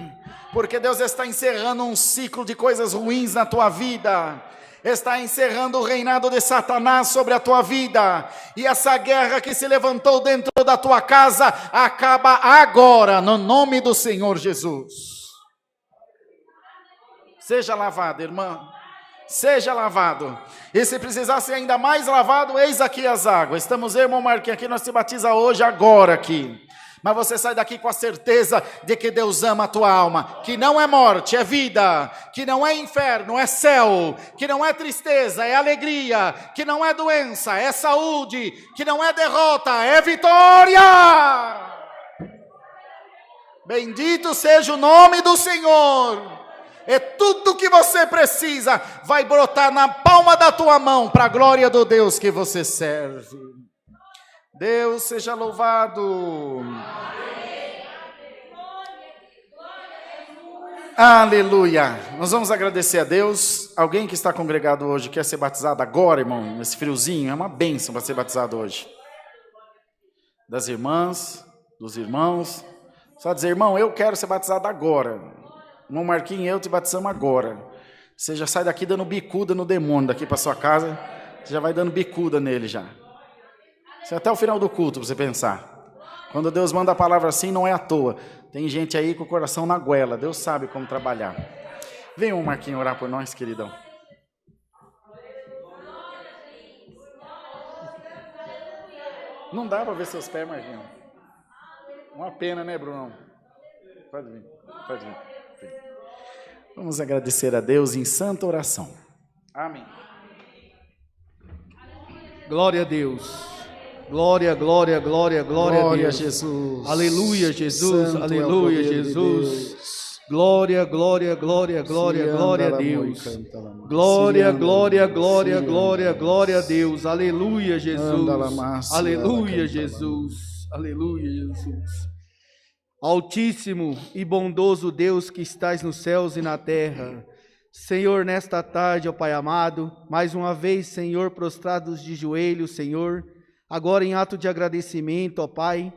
A: porque Deus está encerrando um ciclo de coisas ruins na tua vida. Está encerrando o reinado de Satanás sobre a tua vida. E essa guerra que se levantou dentro da tua casa acaba agora, no nome do Senhor Jesus. Seja lavado, irmão. Seja lavado. E se precisar ser ainda mais lavado, eis aqui as águas. Estamos, irmão Marquinhos, aqui nós te batiza hoje, agora aqui. Mas você sai daqui com a certeza de que Deus ama a tua alma, que não é morte, é vida, que não é inferno, é céu, que não é tristeza, é alegria, que não é doença, é saúde, que não é derrota, é vitória. Bendito seja o nome do Senhor. E tudo que você precisa vai brotar na palma da tua mão, para a glória do Deus que você serve. Deus seja louvado. Aleluia. Nós vamos agradecer a Deus. Alguém que está congregado hoje quer ser batizado agora, irmão? Nesse friozinho, é uma bênção para ser batizado hoje. Das irmãs, dos irmãos. Só dizer, irmão, eu quero ser batizado agora. Irmão Marquinhos e eu te batizamos agora. Você já sai daqui dando bicuda no demônio, daqui para sua casa, você já vai dando bicuda nele já. Isso é até o final do culto, para você pensar. Quando Deus manda a palavra assim, não é à toa. Tem gente aí com o coração na goela, Deus sabe como trabalhar. Vem um Marquinhos orar por nós, queridão. Não dá para ver seus pés, Marquinhos. Uma pena, né, Brunão? Pode vir, pode vir. Vamos agradecer a Deus em santa oração. Amém.
C: Glória a Deus. Glória, glória, glória, glória a Deus.
A: Jesus.
C: Aleluia, Jesus.
A: Santo
C: Aleluia,
A: é o poder de
C: Jesus.
A: Deus.
C: Glória, glória, glória, glória, glória a Deus. Glória, glória, glória, glória, glória a Deus. Aleluia, Jesus. Aleluia, Jesus. Aleluia, Jesus. Altíssimo e bondoso Deus que estás nos céus e na terra, Senhor, nesta tarde, ó Pai amado, mais uma vez, Senhor, prostrados de joelhos, Senhor, agora em ato de agradecimento, ó Pai,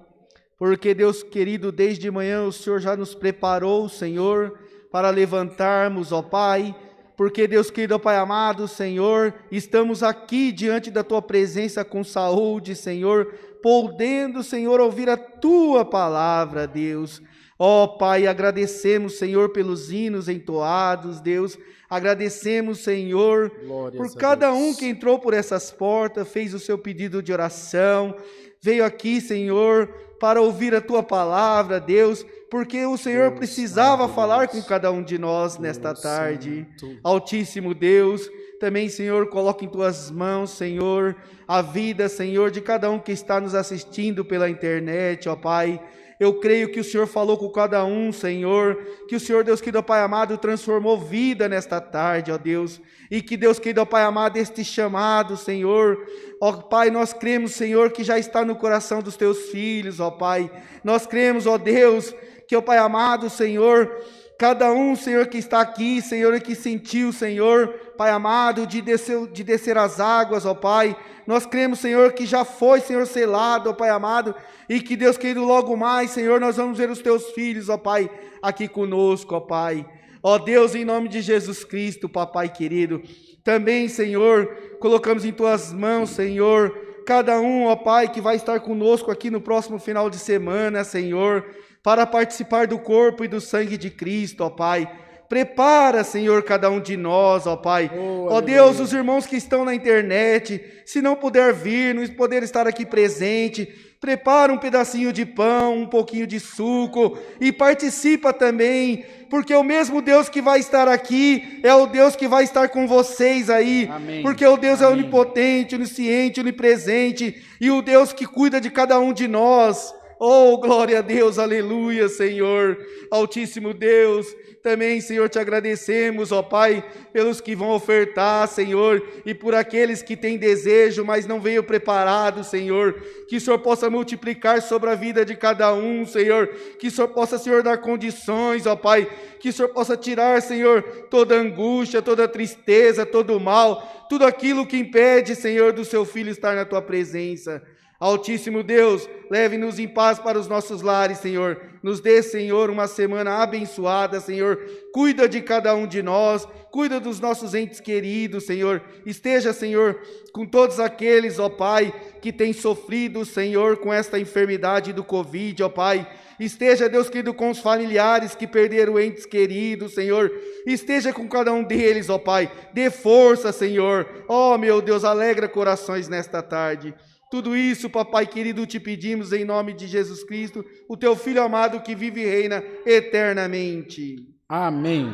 C: porque, Deus querido, desde manhã o Senhor já nos preparou, Senhor, para levantarmos, ó Pai, porque, Deus querido, ó Pai amado, Senhor, estamos aqui diante da Tua presença com saúde, Senhor, podendo, Senhor, ouvir a Tua palavra, Deus. Ó Pai, agradecemos, Senhor, pelos hinos entoados, Deus. Agradecemos, Senhor, por cada um que entrou por essas portas, fez o seu pedido de oração, veio aqui, Senhor, para ouvir a Tua palavra, Deus, porque o Senhor precisava falar com cada um de nós nesta tarde. Altíssimo Deus, também, Senhor, coloca em Tuas mãos, Senhor, a vida, Senhor, de cada um que está nos assistindo pela internet, ó Pai. Eu creio que o Senhor falou com cada um, Senhor, que o Senhor, Deus querido, ó Pai amado, transformou vida nesta tarde, ó Deus, e que, Deus querido, ó Pai amado, este chamado, Senhor, ó Pai, nós cremos, Senhor, que já está no coração dos Teus filhos, ó Pai. Nós cremos, ó Deus, que, ó Pai amado, Senhor, cada um, Senhor, que está aqui, Senhor, e que sentiu, Senhor, Pai amado, de descer as águas, ó Pai. Nós cremos, Senhor, que já foi, Senhor, selado, ó Pai amado, e que, Deus querido, logo mais, Senhor, nós vamos ver os Teus filhos, ó Pai, aqui conosco, ó Pai. Ó Deus, em nome de Jesus Cristo, Papai querido, também, Senhor, colocamos em Tuas mãos, Senhor, cada um, ó Pai, que vai estar conosco aqui no próximo final de semana, Senhor, para participar do corpo e do sangue de Cristo, ó Pai. Prepara, Senhor, cada um de nós, ó Pai. Ó Deus, os irmãos que estão na internet, se não puder vir, não poder estar aqui presente, prepara um pedacinho de pão, um pouquinho de suco e participa também, porque o mesmo Deus que vai estar aqui é o Deus que vai estar com vocês aí. Amém. Porque o Deus é onipotente, onisciente, onipresente e o Deus que cuida de cada um de nós. Oh, glória a Deus, aleluia, Senhor, Altíssimo Deus. Também, Senhor, te agradecemos, ó Pai, pelos que vão ofertar, Senhor, e por aqueles que têm desejo, mas não veio preparado, Senhor, que o Senhor possa multiplicar sobre a vida de cada um, Senhor, que o Senhor possa, Senhor, dar condições, ó Pai, que o Senhor possa tirar, Senhor, toda angústia, toda tristeza, todo mal, tudo aquilo que impede, Senhor, do seu Filho estar na Tua presença. Altíssimo Deus, leve-nos em paz para os nossos lares, Senhor. Nos dê, Senhor, uma semana abençoada, Senhor. Cuida de cada um de nós, cuida dos nossos entes queridos, Senhor. Esteja, Senhor, com todos aqueles, ó Pai, que têm sofrido, Senhor, com esta enfermidade do Covid, ó Pai. Esteja, Deus querido, com os familiares que perderam entes queridos, Senhor. Esteja com cada um deles, ó Pai. Dê força, Senhor. Ó, meu Deus, alegra corações nesta tarde. Tudo isso, papai querido, te pedimos em nome de Jesus Cristo, o teu Filho amado que vive e reina eternamente.
A: Amém.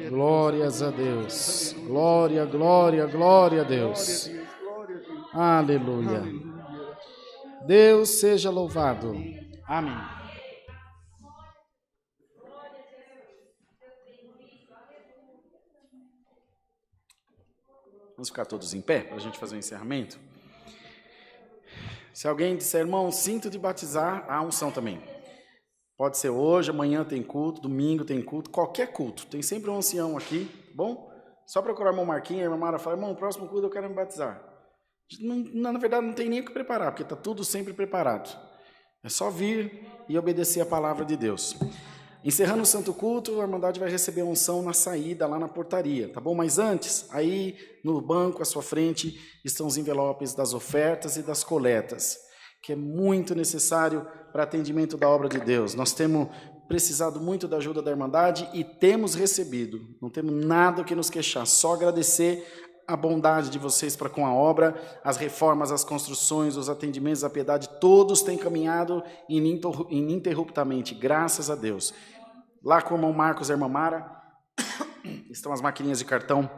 A: Glórias a Deus. Glória, glória, glória a Deus. Aleluia. Deus seja louvado. Amém. Vamos ficar todos em pé para a gente fazer o encerramento? Se alguém disser, irmão, sinto de batizar, há unção também. Pode ser hoje, amanhã tem culto, domingo tem culto, qualquer culto. Tem sempre um ancião aqui, bom? Só procurar o irmão Marquinhos, a irmã Mara fala, irmão, próximo culto eu quero me batizar. Não, na verdade, não tem nem o que preparar, porque está tudo sempre preparado. É só vir e obedecer a palavra de Deus. Encerrando o santo culto, a Irmandade vai receber a unção na saída, lá na portaria, tá bom? Mas antes, aí no banco à sua frente, estão os envelopes das ofertas e das coletas, que é muito necessário para atendimento da obra de Deus. Nós temos precisado muito da ajuda da Irmandade e temos recebido. Não temos nada que nos queixar, só agradecer a bondade de vocês para com a obra, as reformas, as construções, os atendimentos, a piedade, todos têm caminhado ininterruptamente, graças a Deus. Lá com o irmão Marcos e a irmã Mara, estão as maquininhas de cartão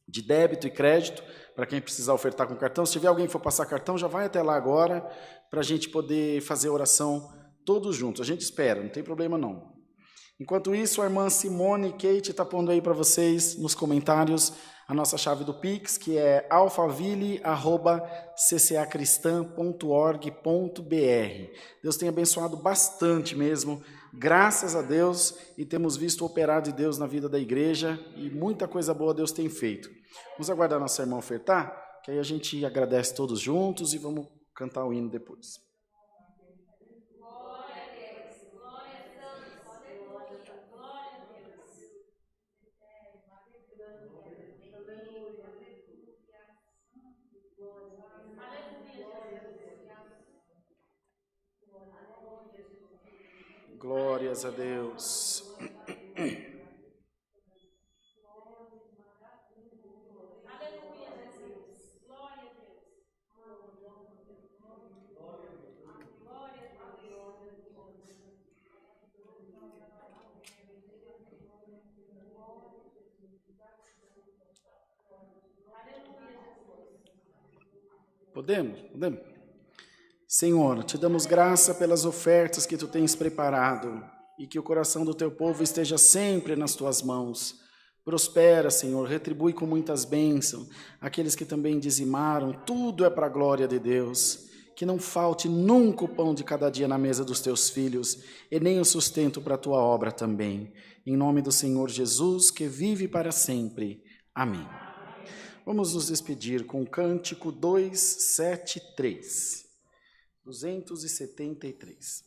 A: de débito e crédito, para quem precisar ofertar com cartão. Se tiver alguém que for passar cartão, já vai até lá agora, para a gente poder fazer a oração todos juntos. A gente espera, não tem problema não. Enquanto isso, a irmã Simone Kate está pondo aí para vocês, nos comentários, a nossa chave do Pix, que é alfaville@ccacristã.org.br. Deus tem abençoado bastante mesmo, graças a Deus, e temos visto o operar de Deus na vida da igreja, e muita coisa boa Deus tem feito. Vamos aguardar nossa irmã ofertar, que aí a gente agradece todos juntos e vamos cantar o hino depois. Glórias a Deus. Podemos? Senhor, te damos graça pelas ofertas que tu tens preparado e que o coração do teu povo esteja sempre nas tuas mãos. Prospera, Senhor, retribui com muitas bênçãos aqueles que também dizimaram, tudo é para a glória de Deus. Que não falte nunca o pão de cada dia na mesa dos teus filhos e nem o sustento para a tua obra também. Em nome do Senhor Jesus, que vive para sempre. Amém. Vamos nos despedir com o cântico 273. 273.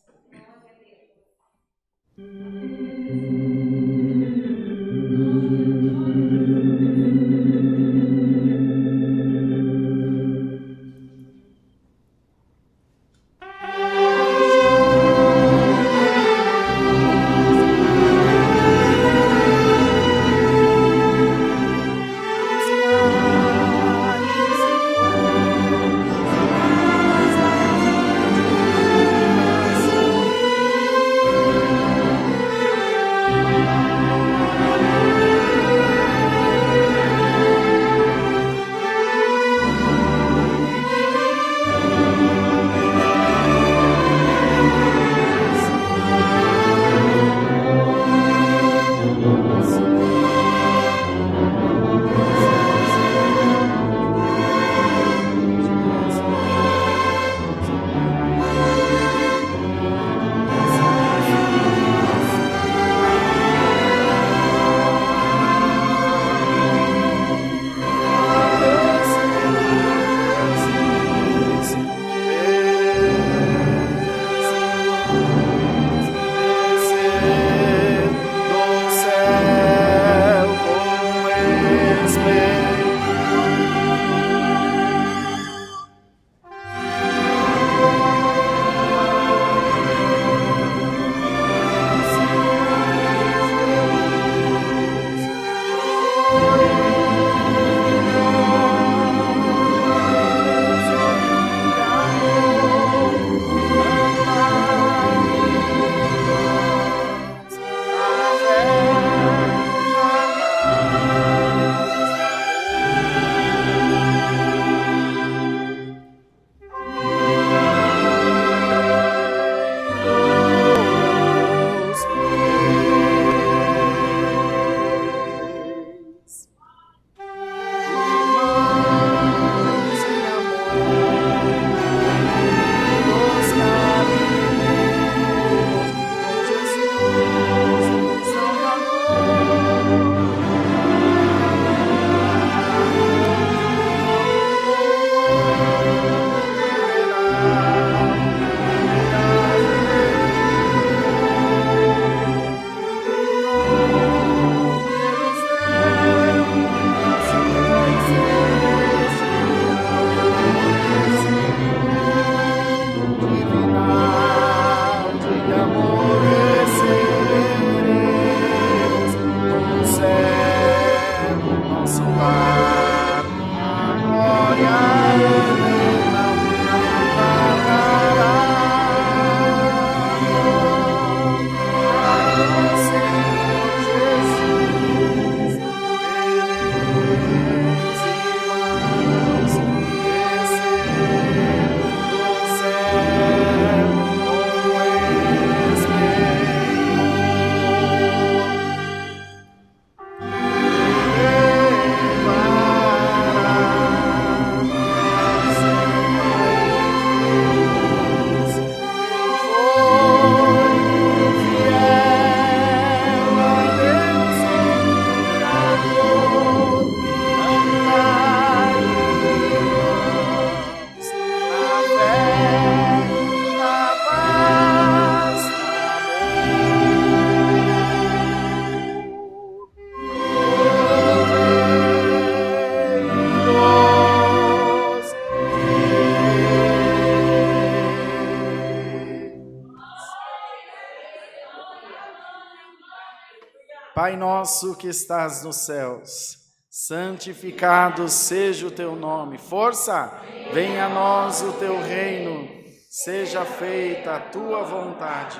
A: Pai nosso que estás nos céus, santificado seja o teu nome. Força, venha a nós o teu reino, seja feita a tua vontade,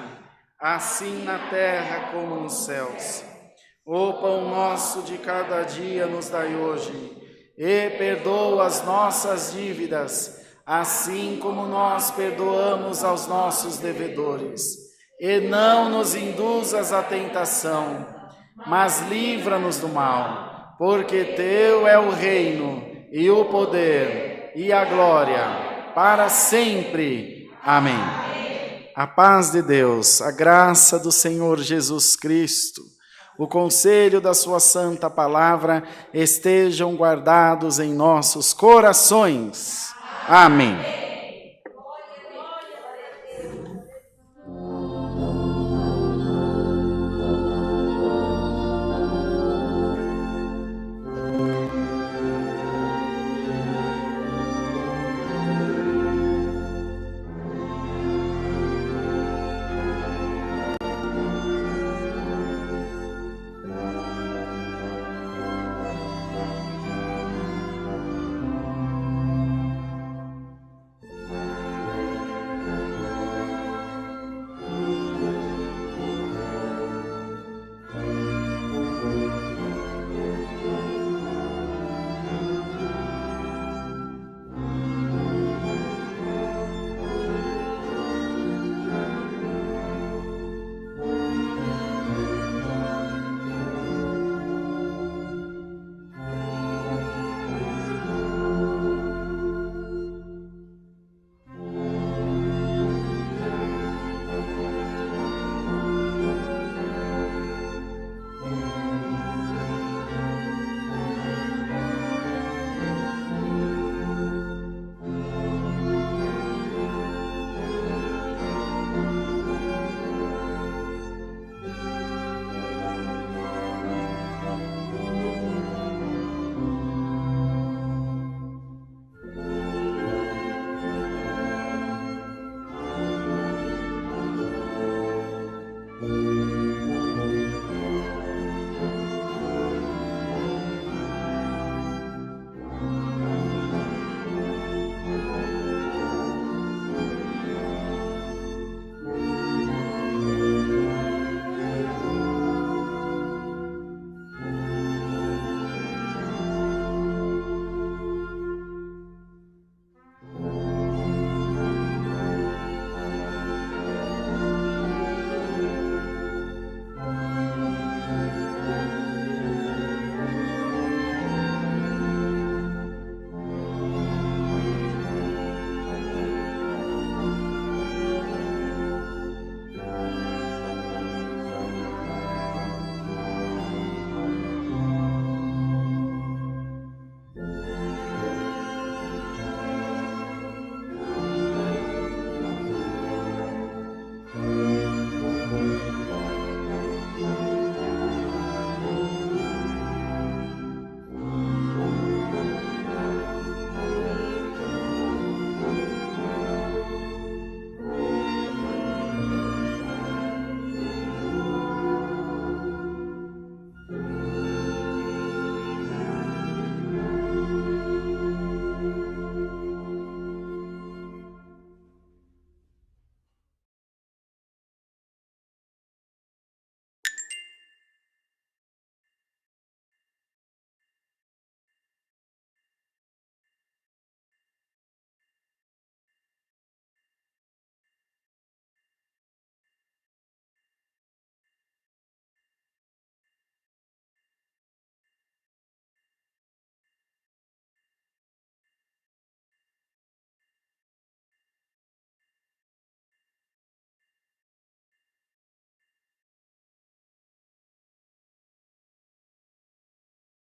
A: assim na terra como nos céus. O pão nosso de cada dia nos dai hoje, e perdoa as nossas dívidas, assim como nós perdoamos aos nossos devedores. E não nos induzas à tentação, mas livra-nos do mal, porque teu é o reino, e o poder, e a glória, para sempre. Amém. A paz de Deus, a graça do Senhor Jesus Cristo, o conselho da sua santa palavra estejam guardados em nossos corações. Amém.